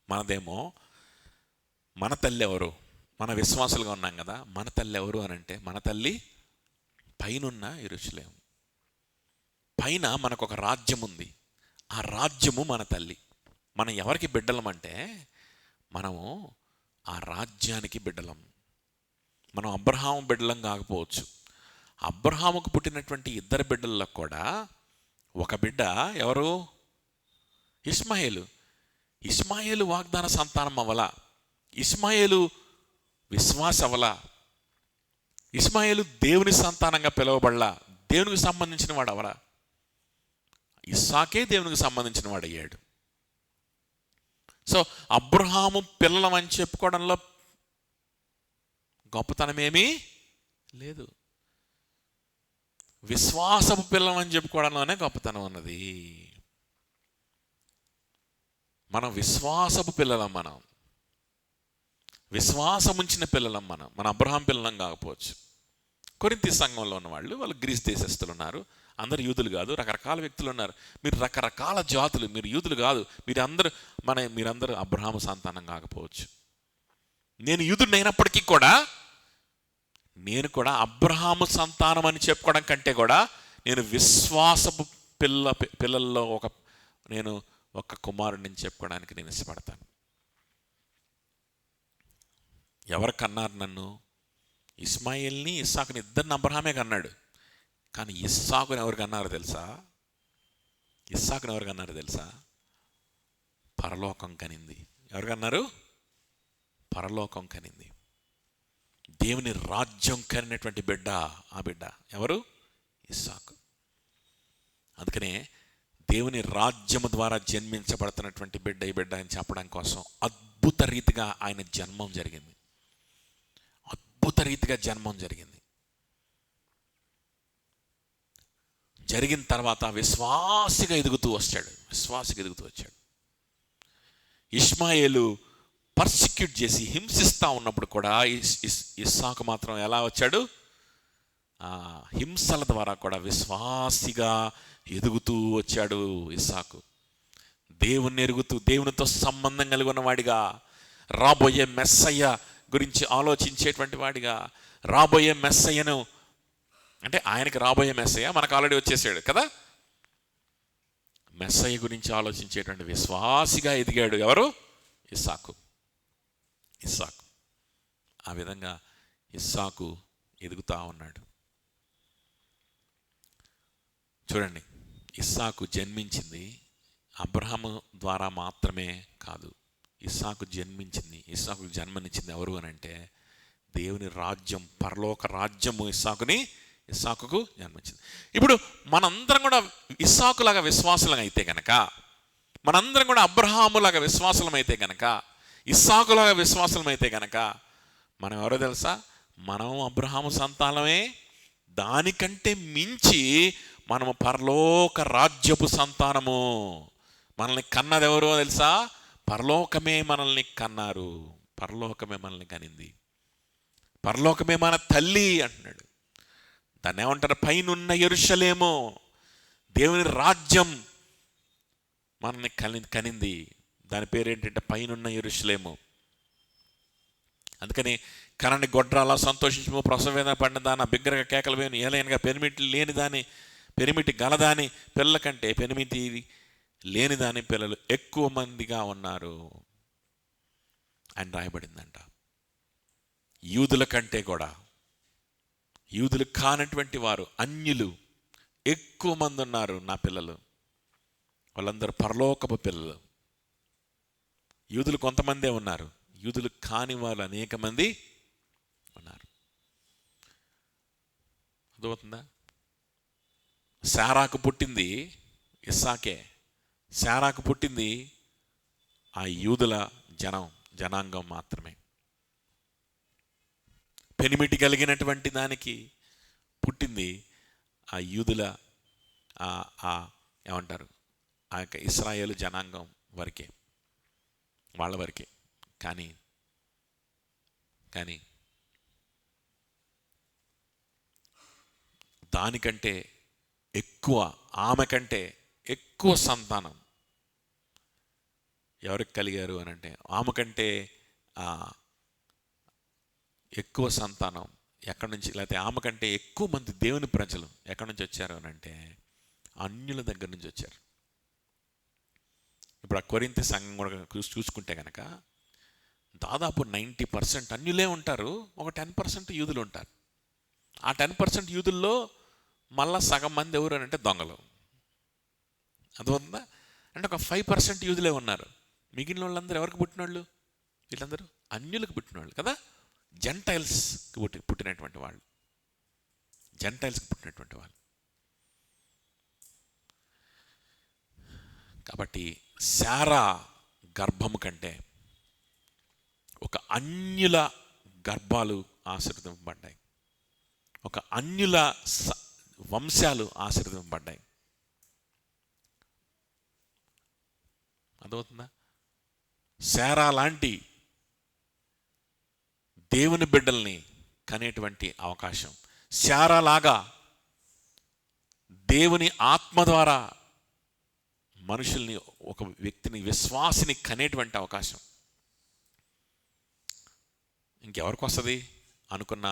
మనదేమో మన తల్లి ఎవరు? మన విశ్వాసులుగా ఉన్నాం కదా, మన తల్లి ఎవరు అని అంటే, మన తల్లి పైనున్న యెరూషలేము. పైన మనకు ఒక రాజ్యం ఉంది, ఆ రాజ్యము మన తల్లి. మనం ఎవరికి బిడ్డలం అంటే, మనము ఆ రాజ్యానికి బిడ్డలం. మనం అబ్రహాము బిడ్డలం కాకపోవచ్చు. అబ్రహాముకు పుట్టినటువంటి 2 బిడ్డల్లో కూడా ఒక బిడ్డ ఎవరు? ఇష్మాయేలు. ఇష్మాయేలు వాగ్దాన సంతానం అవ్వలా, ఇష్మాయేలు విశ్వాస అవ్వలా, ఇష్మాయేలు దేవుని సంతానంగా పిలువబడలా, దేవునికి సంబంధించిన వాడు అవలా. ఇస్సాకే దేవునికి సంబంధించిన వాడు అయ్యాడు. సో అబ్రహాము పిల్లలం అని చెప్పుకోవడంలో గొప్పతనమేమీ లేదు, విశ్వాసపు పిల్లలం అని చెప్పుకోవడంలోనే గొప్పతనం ఉన్నది. మనం విశ్వాసపు పిల్లలం, మనం విశ్వాసం ఉంచిన పిల్లలం, మన అబ్రహాం పిల్లలం కాకపోవచ్చు. కొరింథీ సంఘంలో ఉన్న వాళ్ళు గ్రీస్ దేశస్తులు ఉన్నారు. అందరు యూదులు కాదు, రకరకాల వ్యక్తులు ఉన్నారు. మీరు రకరకాల జాతులు, మీరు యూదులు కాదు, మీరందరూ అబ్రహాము సంతానం కాకపోవచ్చు. నేను యూదుడిని అయినప్పటికీ కూడా నేను కూడా అబ్రహాము సంతానం అని చెప్పుకోవడం కంటే కూడా నేను విశ్వాసపు పిల్లల్లో నేను ఒక కుమారుడిని చెప్పుకోవడానికి నేను ఇష్టపడతాను. ఎవరు కన్నారు నన్ను? ఇస్మాయిల్ని, ఇస్సాకుని ఇద్దరిని అబ్రహామే కన్నాడు. కానీ ఇస్సాకుని ఎవరు కన్నారు తెలుసా? ఇస్సాకుని ఎవరు కన్నారు తెలుసా? పరలోకం కనింది. ఎవరు కన్నారు? పరలోకం కనింది. దేవుని రాజ్యం కనినటువంటి బిడ్డ, ఆ బిడ్డ ఎవరు? ఇస్సాకు. అందుకనే దేవుని రాజ్యము ద్వారా జన్మించబడుతున్నటువంటి బిడ్డ ఈ బిడ్డ అని చెప్పడం కోసం అద్భుత రీతిగా ఆయన జన్మం జరిగింది. అద్భుత రీతిగా జన్మం జరిగింది. జరిగిన తర్వాత విశ్వాసిగా ఎదుగుతూ వచ్చాడు. ఇష్మాయేలు పర్సిక్యూట్ చేసి హింసిస్తూ ఉన్నప్పుడు కూడా ఇస్సాకు మాత్రం ఎలా వచ్చాడు? హింసల ద్వారా కూడా విశ్వాసిగా ఎదుగుతూ వచ్చాడు ఇస్సాకు. దేవుణ్ణి ఎరుగుతూ, దేవునితో సంబంధం కలిగి ఉన్నవాడిగా, రాబోయే మెస్సయ్య గురించి ఆలోచించేటువంటి వాడిగా, రాబోయే మెస్సయ్యను, అంటే ఆయనకి రాబోయే మెస్సయ్య మనకు ఆల్రెడీ వచ్చేసాడు కదా, మెస్సయ్య గురించి ఆలోచించేటువంటి విశ్వాసిగా ఎదిగాడు. ఎవరు? ఇస్సాకు. ఆ విధంగా ఇస్సాకు ఎదుగుతూ ఉన్నాడు. చూడండి, ఇస్సాకు జన్మించింది అబ్రహాము ద్వారా మాత్రమే కాదు. ఇస్సాకు జన్మనిచ్చింది ఎవరు అని అంటే దేవుని రాజ్యం, పరలోక రాజ్యము ఇస్సాకుకు జన్మించింది. ఇప్పుడు మనందరం కూడా ఇస్సాకులాగా విశ్వాసులం అయితే గనక, మనందరం కూడా అబ్రహాములాగా విశ్వాసులం అయితే గనక, ఇస్సాకులాగా విశ్వాసులం అయితే గనక మనం ఎవరో తెలుసా? మనం అబ్రహాము సంతానమే. దానికంటే మించి మనము పరలోక రాజ్యపు సంతానము. మనల్ని కన్నది ఎవరో తెలుసా? పరలోకమే మనల్ని కన్నారు. పరలోకమే మనల్ని కనింది. పరలోకమే మన తల్లి అంటున్నాడు. దాన్ని ఏమంటారు? పైనున్న యెరూషలేము, దేవుని రాజ్యం మనల్ని కనింది. దాని పేరు ఏంటంటే పైనున్న యెరూషలేము. అందుకని కనని గొడ్రాలా సంతోషించము, ప్రసవేదన పడిన దాని బిగ్గరగా కేకలు వేయను, ఏలైనగా పెనిమిటి లేని దాని, పెనిమిటి గలదాని పిల్లల కంటే పెనిమిటి లేని దాని పిల్లలు ఎక్కువ మందిగా ఉన్నారు అని రాయబడిందంట. యూదుల కంటే కూడా, యూదులు కానటువంటి వారు, అన్యులు ఎక్కువ మంది ఉన్నారు నా పిల్లలు. వాళ్ళందరూ పరలోకపు పిల్లలు. యూదులు కొంతమందే ఉన్నారు, యూదులు కాని వాళ్ళు అనేక మంది ఉన్నారు. అర్థమవుతుందా? శారాకు పుట్టింది ఇస్సాకే. శారాకు పుట్టింది ఆ యూదుల జనాంగం మాత్రమే. పెనిమిటి కలిగినటువంటి దానికి పుట్టింది ఆ యూదుల ఏమంటారు, ఆ యొక్క ఇశ్రాయేలు జనాంగం వరకే, వాళ్ళ వరకే. కానీ దానికంటే ఎక్కువ, ఆమె కంటే ఎక్కువ సంతానం ఎవరికి కలిగారు అని అంటే, ఆమె కంటే ఎక్కువ సంతానం ఎక్కడి నుంచి, లేకపోతే ఆమె కంటే ఎక్కువ మంది దేవుని ప్రజలు ఎక్కడి నుంచి వచ్చారు అని అంటే అన్యుల దగ్గర నుంచి వచ్చారు. ఇప్పుడు ఆ కొరింథీ సంఘం కూడా చూసుకుంటే కనుక దాదాపు 90% అన్యులే ఉంటారు, ఒక 10% యూదులు ఉంటారు. ఆ 10% యూదుల్లో మళ్ళా సగం మంది ఎవరు అని అంటే దొంగలు. అర్థమవుతుందా? అంటే ఒక 5% యూదులే ఉన్నారు. మిగిలిన వాళ్ళందరూ ఎవరికి పుట్టినోళ్ళు? వీళ్ళందరూ అన్యులకు పుట్టినోళ్ళు కదా, జెంటైల్స్కి పుట్టినటువంటి వాళ్ళు, జెంటైల్స్కి పుట్టినటువంటి వాళ్ళు. కాబట్టి శారా గర్భము కంటే ఒక అన్యుల గర్భాలు ఆశీర్వదింపబడ్డాయి, ఒక అన్యుల వంశాలు ఆశీర్వదింపబడ్డాయి. అర్థమవుతుందా? శారా లాంటి దేవుని బిడ్డల్ని కనేటువంటి అవకాశం, శారా లాగా దేవుని ఆత్మ ద్వారా మనుషుల్ని, ఒక వ్యక్తిని, విశ్వాసిని కనేటువంటి అవకాశం ఇంకెవరికి వస్తుంది అనుకున్న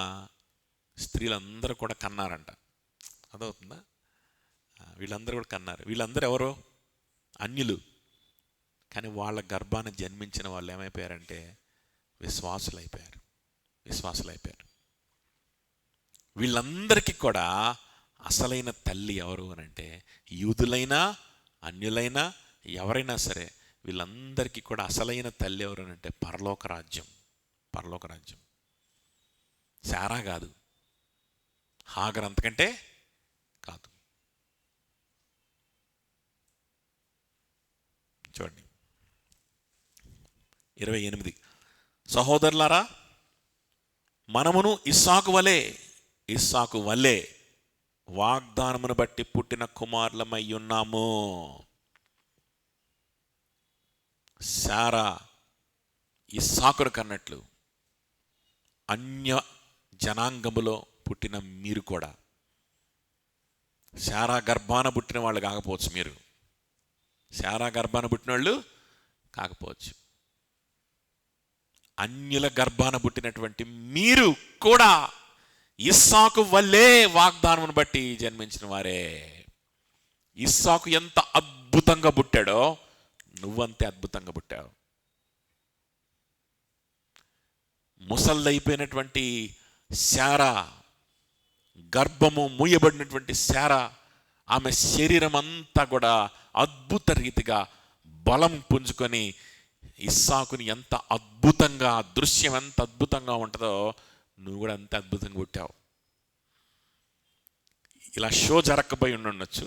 స్త్రీలందరూ కూడా కన్నారంట. అదవుతుందా? వీళ్ళందరూ కూడా కన్నారు. వీళ్ళందరూ ఎవరో అన్యులు, కానీ వాళ్ళ గర్భాన్ని జన్మించిన వాళ్ళు ఏమైపోయారంటే విశ్వాసులైపోయారు. వీళ్ళందరికీ కూడా అసలైన తల్లి ఎవరు అని అంటే, యూదులైనా అన్యులైనా ఎవరైనా సరే వీళ్ళందరికీ కూడా అసలైన తల్లి ఎవరు అని అంటే పరలోక రాజ్యం. శారా కాదు, హాగర్ అంతకంటే కాదు. చూడండి 28. సహోదరులారా, మనమును ఇస్సాకు వలే వాగ్దానమును బట్టి పుట్టిన కుమారులమై ఉన్నాము. శారా ఇస్సాకును కన్నట్లు అన్య జనాంగములో పుట్టిన మీరు కూడా, శారా గర్భాన పుట్టిన వాళ్ళు కాకపోవచ్చు, మీరు శారా గర్భాన పుట్టిన వాళ్ళు కాకపోవచ్చు, అన్యుల గర్భాన పుట్టినటువంటి మీరు కూడా ఇస్సాకు వల్లే వాగ్దానమును బట్టి జన్మించిన వారే. ఇస్సాకు ఎంత అద్భుతంగా పుట్టాడో నువ్వంతే అద్భుతంగా పుట్టావు. ముసళ్ళైపోయినటువంటి శారా, గర్భము మూయబడినటువంటి శారా, ఆమె శరీరం అంతా కూడా అద్భుత రీతిగా బలం పుంజుకొని ఇస్సాకుని ఎంత అద్భుతంగా, దృశ్యం ఎంత అద్భుతంగా ఉంటుందో నువ్వు కూడా అంతే అద్భుతంగా పుట్టావు. ఇలా షో జరగకపోయి ఉండొచ్చు,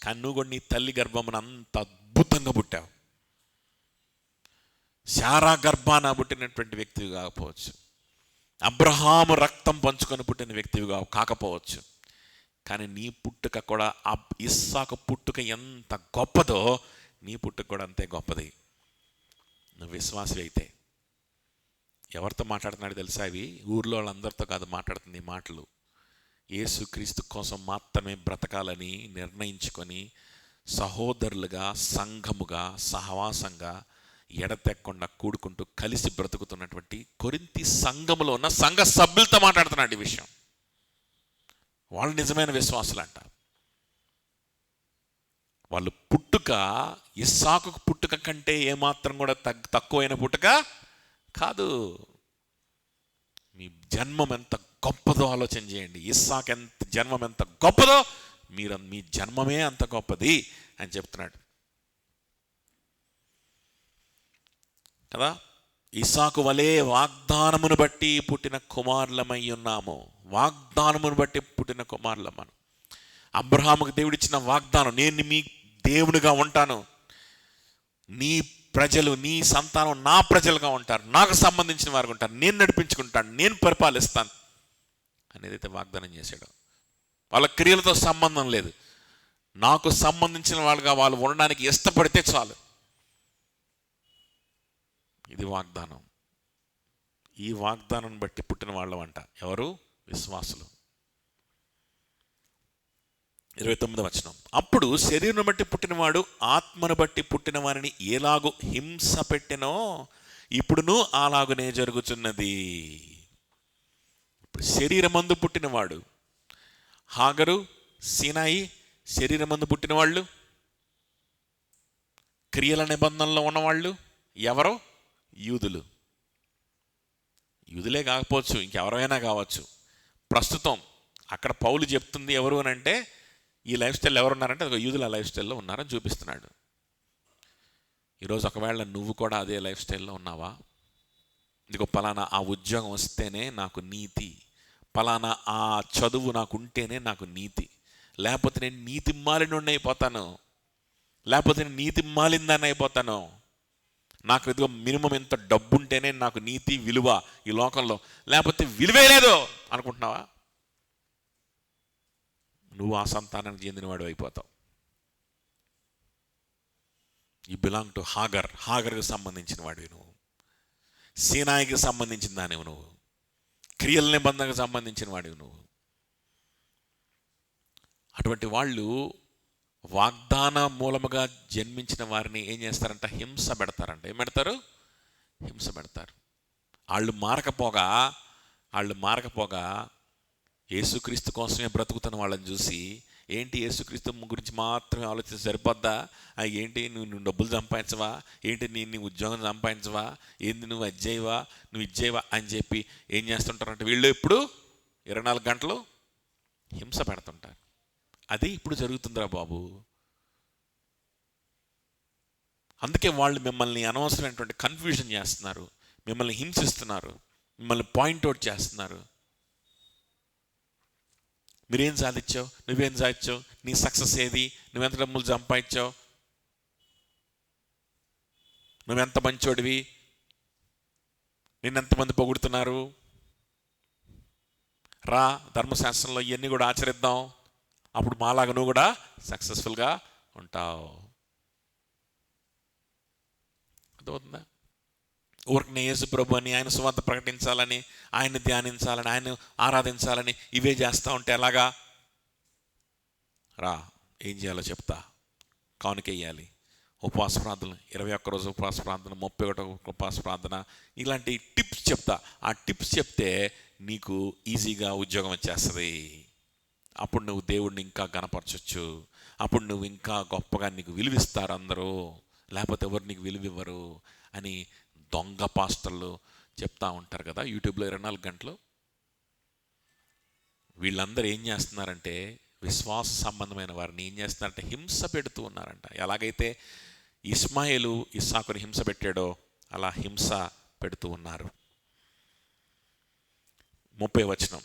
కానీ నువ్వు కూడా నీ తల్లి గర్భమున అంత అద్భుతంగా పుట్టావు. శారా గర్భాన పుట్టినటువంటి వ్యక్తివి కాకపోవచ్చు, అబ్రహాము రక్తం పంచుకొని పుట్టిన వ్యక్తివి కాకపోవచ్చు, కానీ నీ పుట్టుక కూడా ఇస్సాకు పుట్టుక ఎంత గొప్పదో నీ పుట్టుక కూడా అంతే గొప్పది. నువ్వు విశ్వాసి అయితే. ఎవరితో మాట్లాడుతున్నాడు తెలుసా? ఇవి ఊర్లో వాళ్ళందరితో కాదు మాట్లాడుతుంది ఈ మాటలు. యేసుక్రీస్తు కోసం మాత్రమే బ్రతకాలని నిర్ణయించుకొని సహోదరులుగా, సంఘముగా, సహవాసంగా ఎడతెక్కకుండా కూడుకుంటూ కలిసి బ్రతుకుతున్నటువంటి కొరింథీ సంఘములో ఉన్న సంఘ సభ్యులతో మాట్లాడుతున్నాడు ఈ విషయం. వాళ్ళు నిజమైన విశ్వాసులు అంట. వాళ్ళు పుట్టుక ఇస్సాకు పుట్టుక కంటే ఏమాత్రం కూడా తక్కువైన పుట్టుక కాదు. మీ జన్మం ఎంత గొప్పదో ఆలోచన చేయండి. ఇస్సాకు జన్మం ఎంత గొప్పదో మీ జన్మమే అంత గొప్పది అని చెప్తున్నాడు కదా. ఇస్సాకు వలే వాగ్దానమును బట్టి పుట్టిన కుమారులమై ఉన్నాము. వాగ్దానమును బట్టి పుట్టిన కుమారులమ్మను. అబ్రహాముకు దేవుడిచ్చిన వాగ్దానం, నేను మీ దేవునిగా ఉంటాను, నీ ప్రజలు, నీ సంతానం నా ప్రజలుగా ఉంటారు, నాకు సంబంధించిన వారు ఉంటారు, నేను నడిపించుకుంటాను, నేను పరిపాలిస్తాను అనేదైతే వాగ్దానం చేశాడు. వాళ్ళ క్రియలతో సంబంధం లేదు, నాకు సంబంధించిన వాళ్ళుగా వాళ్ళు ఉండడానికి ఇష్టపడితే చాలు. ఇది వాగ్దానం. ఈ వాగ్దానం బట్టి పుట్టిన వాళ్ళం అంట. ఎవరు? విశ్వాసులు. 29వ వచనం. అప్పుడు శరీరం బట్టి పుట్టినవాడు ఆత్మను బట్టి పుట్టిన వారిని ఎలాగూ హింస పెట్టెనో ఇప్పుడును అలాగునే జరుగుతున్నది. ఇప్పుడు శరీరమందు పుట్టినవాడు హాగరు, సీనాయి శరీరమందు పుట్టిన వాళ్ళు, క్రియల నిబంధనలో ఉన్నవాళ్ళు ఎవరో? యూదులు. యూదులే కాకపోవచ్చు, ఇంకెవరైనా కావచ్చు. ప్రస్తుతం అక్కడ పౌలు చెప్తుంది ఎవరు అని అంటే, ఈ లైఫ్ స్టైల్ ఎవరున్నారంటే అది యూదుల లైఫ్ స్టైల్లో ఉన్నారని చూపిస్తున్నాడు. ఈరోజు ఒకవేళ నువ్వు కూడా అదే లైఫ్ స్టైల్లో ఉన్నావా? ఇదిగో పలానా ఆ ఉద్యోగం వస్తేనే నాకు నీతి, పలానా ఆ చదువు నాకు ఉంటేనే నాకు నీతి, లేకపోతే నేను నీతి మాలినుడిని అయిపోతాను, లేకపోతే నేను నీతి మాలిందాన్ని అయిపోతాను, నాకు ఇదిగో మినిమం ఎంత డబ్బు ఉంటేనే నాకు నీతి విలువ ఈ లోకంలో, లేకపోతే విలువే లేదు అనుకుంటున్నావా? నువ్వు ఆ సంతానానికి చెందినవాడు అయిపోతావు. యు బిలాంగ్ టు హాగర్కి సంబంధించిన వాడివి నువ్వు, సీనాయికి సంబంధించిన దానివి నువ్వు, క్రియల నిబంధనకు సంబంధించిన వాడివి నువ్వు. అటువంటి వాళ్ళు వాగ్దాన మూలముగా జన్మించిన వారిని ఏం చేస్తారంట? హింస పెడతారంట. ఏం పెడతారు? హింస పెడతారు. వాళ్ళు మారకపోగా యేసుక్రీస్తు కోసమే బ్రతుకుతున్న వాళ్ళని చూసి, ఏంటి యేసుక్రీస్తు గురించి మాత్రమే ఆలోచించి సరిపోద్దా? ఏంటి నువ్వు డబ్బులు సంపాదించవా? ఏంటి నీ ఉద్యోగం సంపాదించవా? ఏంది నువ్వు అజ్జేయవా, నువ్వు ఇచ్చేవా అని చెప్పి ఏం చేస్తుంటారంటే వీళ్ళు ఇప్పుడు 24 గంటలు హింస పెడుతుంటారు. అది ఇప్పుడు జరుగుతుందిరా బాబు. అందుకే వాళ్ళు మిమ్మల్ని అనవసరమైనటువంటి కన్ఫ్యూజన్ చేస్తున్నారు, మిమ్మల్ని హింసిస్తున్నారు, మిమ్మల్ని పాయింట్అవుట్ చేస్తున్నారు. మీరేం సాధించావు, నువ్వేం సాధించావు, నీ సక్సెస్ ఏది, నువ్వెంత డబ్బులు సంపాదించావు, నువ్వెంత మంచోడివి, నిన్నెంతమంది పొగుడుతున్నారు, రా ధర్మశాస్త్రంలో ఇవన్నీ కూడా ఆచరిద్దాం, అప్పుడు మాలాగా నువ్వు కూడా సక్సెస్ఫుల్గా ఉంటావు. అర్థమవుతుందా? ఊరికి యేసు ప్రభు అని, ఆయన సువార్త ప్రకటించాలని, ఆయన్ని ధ్యానించాలని, ఆయన ఆరాధించాలని ఇవే చేస్తూ ఉంటే ఎలాగా? రా, ఏం చేయాలో చెప్తా. కానుకెయ్యాలి, ఉపవాస ప్రార్థనలు, 21 రోజు ఉపవాస ప్రార్థన, 31 ఉపవాస ప్రార్థన, ఇలాంటి టిప్స్ చెప్తా. ఆ టిప్స్ చెప్తే నీకు ఈజీగా ఉద్యోగం వచ్చేస్తుంది. అప్పుడు నువ్వు దేవుడిని ఇంకా గణపరచవచ్చు. అప్పుడు నువ్వు ఇంకా గొప్పగా నీకు విలువిస్తారు అందరూ, లేకపోతే ఎవరు నీకు విలువివ్వరు అని దొంగ పాస్టర్లు చెప్తా ఉంటారు కదా యూట్యూబ్లో 24 గంటలు. వీళ్ళందరూ ఏం చేస్తున్నారంటే, విశ్వాస సంబంధమైన వారిని ఏం చేస్తున్నారంటే హింస పెడుతూ ఉన్నారంట. ఎలాగైతే ఇస్మాయిలు ఇస్సాకుని హింస పెట్టాడో అలా హింస పెడుతూ ఉన్నారు. 30వ వచనం,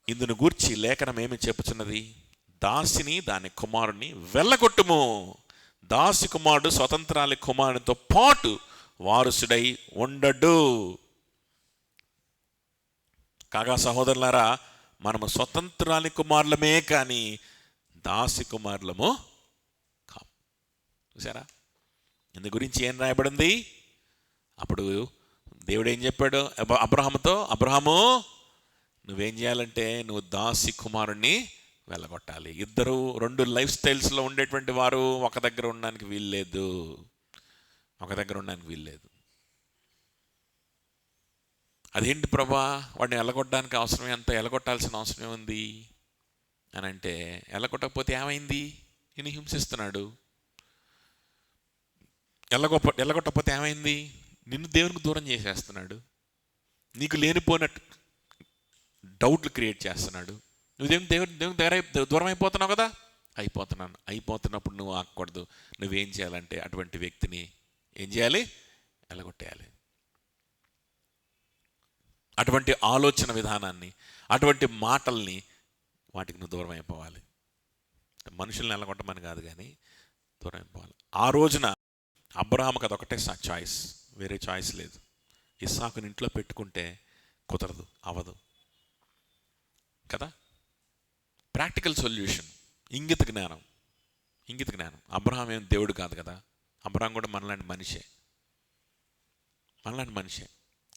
ఇందును గూర్చి లేఖనం ఏమి చెప్పుచున్నది? దాసిని దాని కుమారుని వెళ్ళగొట్టుము, దాసి కుమారుడు స్వతంత్రాలి కుమారునితో పాటు వారసుడై ఉండడు. కాగా సహోదరులారా, మనము స్వతంత్రాలి కుమారులమే కానీ దాసి కుమారులము కాము. చూసారా? ఇందు గురించి ఏం రాయబడింది? అప్పుడు దేవుడు ఏం చెప్పాడు అబ్రహాముతో? అబ్రహాము, నువ్వేం చేయాలంటే నువ్వు దాసి కుమారుణ్ణి వెళ్ళగొట్టాలి. ఇద్దరు 2 లైఫ్ స్టైల్స్లో ఉండేటువంటి వారు ఒక దగ్గర ఉండడానికి వీల్లేదు. అదేంటి ప్రభా, వాడిని వెళ్ళగొట్టడానికి అవసరం ఎంత, వెళ్ళగొట్టాల్సిన అవసరం ఉంది అని అంటే, వెళ్ళగొట్టకపోతే ఏమైంది? నేను హింసిస్తున్నాడు. వెళ్ళగొట్టకపోతే ఏమైంది? నిన్ను దేవునికి దూరం చేసేస్తున్నాడు, నీకు లేనిపోయినట్టు డౌట్లు క్రియేట్ చేస్తున్నాడు. దేవుని దగ్గర దూరం అయిపోతున్నావు కదా. అయిపోతున్నప్పుడు నువ్వు ఆగకూడదు. నువ్వేం చేయాలంటే అటువంటి వ్యక్తిని ఏం చేయాలి? వెళ్ళగొట్టేయాలి. అటువంటి ఆలోచన విధానాన్ని, అటువంటి మాటల్ని, వాటికి నువ్వు దూరం అయిపోవాలి. మనుషుల్ని వెళ్ళగొట్టమని కాదు కానీ దూరం అయిపోవాలి. ఆ రోజున అబ్రహాముకి అదొకటే చాయిస్, వేరే చాయిస్ లేదు. ఇస్సాకుని ఇంట్లో పెట్టుకుంటే కుదరదు, అవ్వదు కదా. ప్రాక్టికల్ సొల్యూషన్, ఇంగిత జ్ఞానం. అబ్రహాం ఏం దేవుడు కాదు కదా. అబ్రహాం కూడా మనలాంటి మనిషే.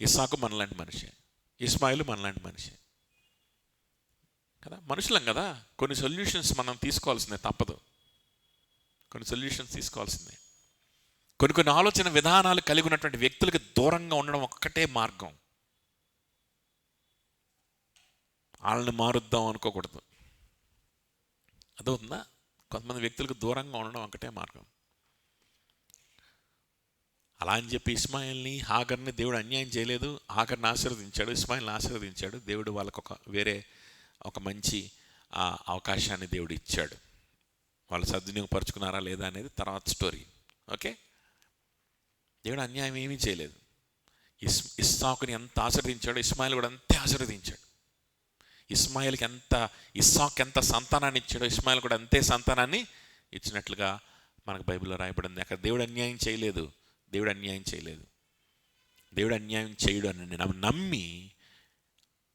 ఇస్సాకు మనలాంటి మనిషే. ఇస్మాయిలు మనలాంటి మనిషే కదా. మనుషులం కదా. కొన్ని సొల్యూషన్స్ మనం తీసుకోవాల్సిందే, తప్పదు. కొన్ని ఆలోచన విధానాలు కలిగి ఉన్నటువంటి వ్యక్తులకి దూరంగా ఉండడం ఒక్కటే మార్గం. వాళ్ళని మారుద్దాం అనుకోకూడదు. అదవుతుందా? కొంతమంది వ్యక్తులకు దూరంగా ఉండడం ఒకటే మార్గం. అలా అని చెప్పి ఇస్మాయిల్ని, హాగర్ని దేవుడు అన్యాయం చేయలేదు. హాగర్ని ఆశీర్వదించాడు, ఇస్మాయిల్ని ఆశీర్వదించాడు. దేవుడు వాళ్ళకు ఒక మంచి అవకాశాన్ని దేవుడు ఇచ్చాడు. వాళ్ళు సద్వినియోగపరుచుకున్నారా లేదా అనేది తర్వాత స్టోరీ. ఓకే, దేవుడు అన్యాయం ఏమీ చేయలేదు. ఇస్సాకుని ఎంత ఆశీర్వదించాడో ఇస్మాయిల్ కూడా అంతే ఆశీర్వదించాడు. ఇస్సాకు ఎంత సంతానాన్ని ఇచ్చాడో ఇస్మాయిల్ కూడా అంతే సంతానాన్ని ఇచ్చినట్లుగా మనకు బైబిల్లో రాయబడింది. అక్కడ దేవుడు అన్యాయం చేయలేదు. దేవుడు అన్యాయం చేయడు అని నమ్మి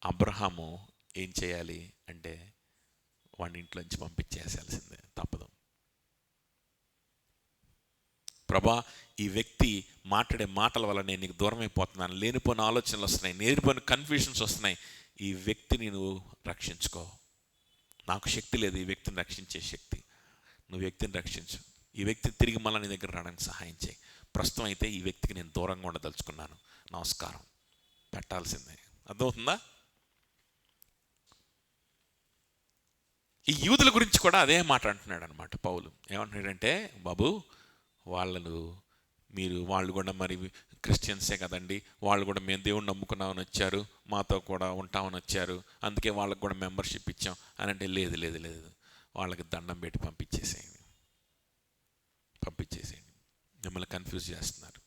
అబ్రహాము ఏం చేయాలి అంటే వాడిని ఇంట్లోంచి పంపించేసాల్సిందే, తప్పదు. ప్రభా, ఈ వ్యక్తి మాట్లాడే మాటల వల్ల నేను నీకు దూరం అయిపోతున్నాను, లేనిపోయిన ఆలోచనలు వస్తున్నాయి, లేనిపోయిన కన్ఫ్యూషన్స్ వస్తున్నాయి, ఈ వ్యక్తిని నువ్వు రక్షించుకో. నాకు శక్తి లేదు ఈ వ్యక్తిని రక్షించే శక్తి, నువ్వు వ్యక్తిని రక్షించు. ఈ వ్యక్తి తిరిగి మళ్ళీ నీ దగ్గర రావడానికి సహాయం చేయి. ప్రస్తుతం అయితే ఈ వ్యక్తికి నేను దూరంగా ఉండదలుచుకున్నాను, నమస్కారం పెట్టాల్సిందే. అర్థమవుతుందా? ఈ యూదుల గురించి కూడా అదే మాట అంటున్నాడు అనమాట పౌలు. ఏమంటున్నాడంటే, బాబు వాళ్ళు కూడా మరి క్రిస్టియన్సే కదండి, వాళ్ళు కూడా మేము దేవుణ్ణి నమ్ముకున్నామని వచ్చారు, మాతో కూడా ఉంటామని వచ్చారు, అందుకే వాళ్ళకి కూడా మెంబర్షిప్ ఇచ్చాం అని అంటే, లేదు లేదు లేదు, వాళ్ళకి దండం పెట్టి పంపించేసేయండి, మిమ్మల్ని కన్ఫ్యూజ్ చేస్తున్నారు.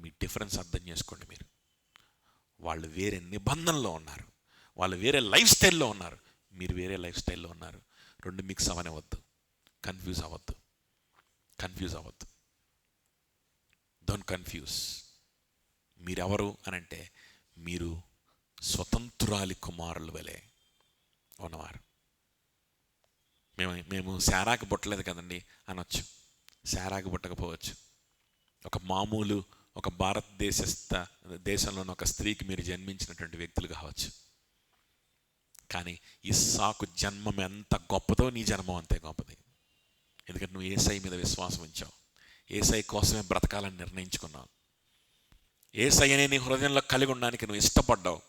మీ డిఫరెన్స్ అర్థం చేసుకోండి. వాళ్ళు వేరే నిబంధనలో ఉన్నారు, వాళ్ళు వేరే లైఫ్ స్టైల్లో ఉన్నారు, మీరు వేరే లైఫ్ స్టైల్లో ఉన్నారు. రెండు మిక్స్ అవనివద్దు, కన్ఫ్యూజ్ అవ్వద్దు. Don't confuse. మీరెవరు అని అంటే, మీరు స్వతంత్రాలి కుమారుల వలె ఉన్నవారు. మేము శారాకి పుట్టలేదు కదండి అనొచ్చు, శారాకి పుట్టకపోవచ్చు. ఒక భారతదేశంలోని ఒక స్త్రీకి మీరు జన్మించినటువంటి వ్యక్తులు కావచ్చు. కానీ ఇస్సాకు జన్మం ఎంత గొప్పదో నీ జన్మం అంతే గొప్పది. ఎందుకంటే నువ్వు యేసై మీద విశ్వాసం ఉంచావు, యేసై కోసమే బ్రతకాలని నిర్ణయించుకున్నావు, యేసై అనే నీ హృదయంలో కలిగి ఉండడానికి నువ్వు ఇష్టపడ్డావు.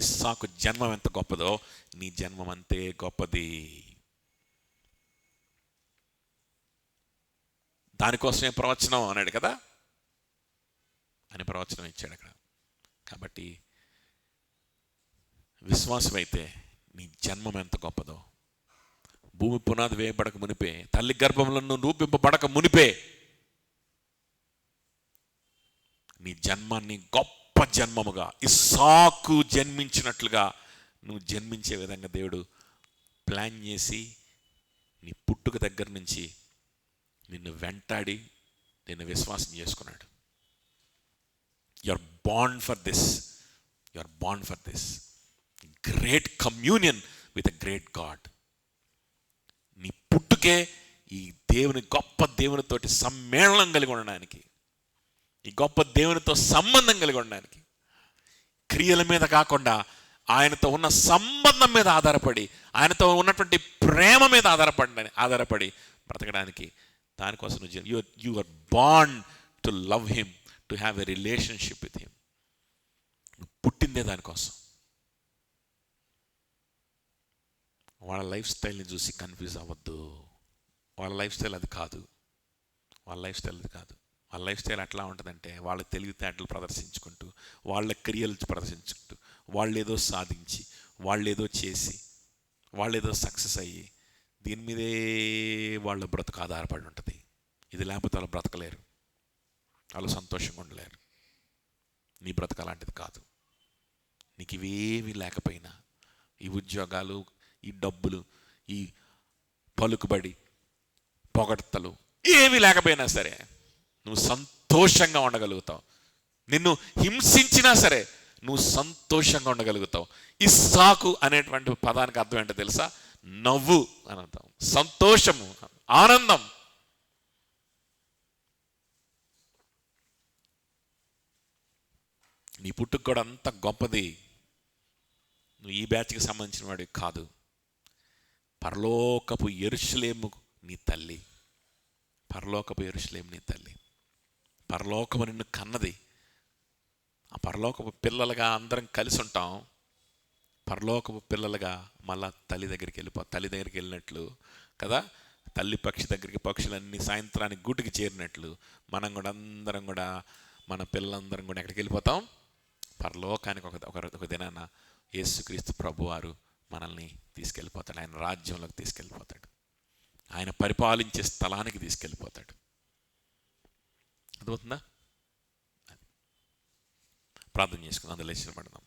ఇస్సాకు జన్మం ఎంత గొప్పదో నీ జన్మం అంతే గొప్పది. దానికోసమే ప్రవచనం అన్నాడు కదా, అని ప్రవచనం ఇచ్చాడు అక్కడ. కాబట్టి విశ్వాసం అయితే నీ జన్మం ఎంత గొప్పదో, భూమి పునాది వేయబడక మునిపే, తల్లి గర్భంలో నువ్వు రూపింపబడక మునిపే నీ జన్మాన్ని గొప్ప జన్మముగా ఇస్సాకు జన్మించినట్లుగా నువ్వు జన్మించే విధంగా దేవుడు ప్లాన్ చేసి నీ పుట్టుక దగ్గర నుంచి నిన్ను వెంటాడి నిన్ను విశ్వాసం చేసుకున్నాడు. You are born for this great communion with a great God. నీ పుట్టుకే ఈ గొప్ప దేవునితోటి సమ్మేళనం కలిగి ఉండడానికి, ఈ గొప్ప దేవునితో సంబంధం కలిగి ఉండడానికి, క్రియల మీద కాకుండా ఆయనతో ఉన్న సంబంధం మీద ఆధారపడి, ఆయనతో ఉన్నటువంటి ప్రేమ మీద ఆధారపడి బ్రతకడానికి, దానికోసం you are born to love him, to have a relationship with him. పుట్టిందే దానికోసం. వాళ్ళ లైఫ్ స్టైల్ని చూసి కన్ఫ్యూజ్ అవ్వద్దు. వాళ్ళ లైఫ్ స్టైల్ అది కాదు. వాళ్ళ లైఫ్ స్టైల్ ఎట్లా ఉంటుందంటే, వాళ్ళ తెలివితేటలు ప్రదర్శించుకుంటూ, వాళ్ళ క్రియలు ప్రదర్శించుకుంటూ, వాళ్ళేదో సాధించి, వాళ్ళేదో చేసి, వాళ్ళేదో సక్సెస్ అయ్యి, దీని మీదే వాళ్ళ బ్రతుకు ఆధారపడి ఉంటుంది. ఇది లేకపోతే వాళ్ళు బ్రతకలేరు, వాళ్ళు సంతోషంగా ఉండలేరు. నీ బ్రతక అలాంటిది కాదు. నీకు ఇవేవి లేకపోయినా, ఈ ఉద్యోగాలు, ఈ డబ్బులు, ఈ పలుకుబడి, పొగడ్తలు ఏవి లేకపోయినా సరే నువ్వు సంతోషంగా ఉండగలుగుతావు. నిన్ను హింసించినా సరే నువ్వు సంతోషంగా ఉండగలుగుతావు. ఇస్సాకు అనేటువంటి పదానికి అర్థం ఏంటో తెలుసా? నవ్వు అని అర్థం, సంతోషము, ఆనందం. నీ పుట్టుక కూడా అంత గొప్పది. నువ్వు ఈ బ్యాచ్కి సంబంధించిన వాడివి కాదు. పరలోకపు యెరూషలేము నీ తల్లి, పరలోకము నిన్ను కన్నది. ఆ పరలోకపు పిల్లలుగా అందరం కలిసి ఉంటాం. పరలోకపు పిల్లలుగా మళ్ళా తల్లి దగ్గరికి వెళ్ళినట్లు కదా, తల్లి పక్షి దగ్గరికి పక్షులన్నీ సాయంత్రానికి గూటికి చేరినట్లు మనం కూడా అందరం కూడా, మన పిల్లలందరం కూడా ఎక్కడికి వెళ్ళిపోతాం? పరలోకానికి. ఒక దినాన యేసుక్రీస్తు ప్రభువారు మనల్ని తీసుకెళ్ళిపోతాడు, ఆయన రాజ్యంలోకి తీసుకెళ్ళిపోతాడు, ఆయన పరిపాలించే స్థలానికి తీసుకెళ్ళిపోతాడు. అర్థమవుతుందా? ప్రార్థన చేసుకుందాం, అందులో పడదాం.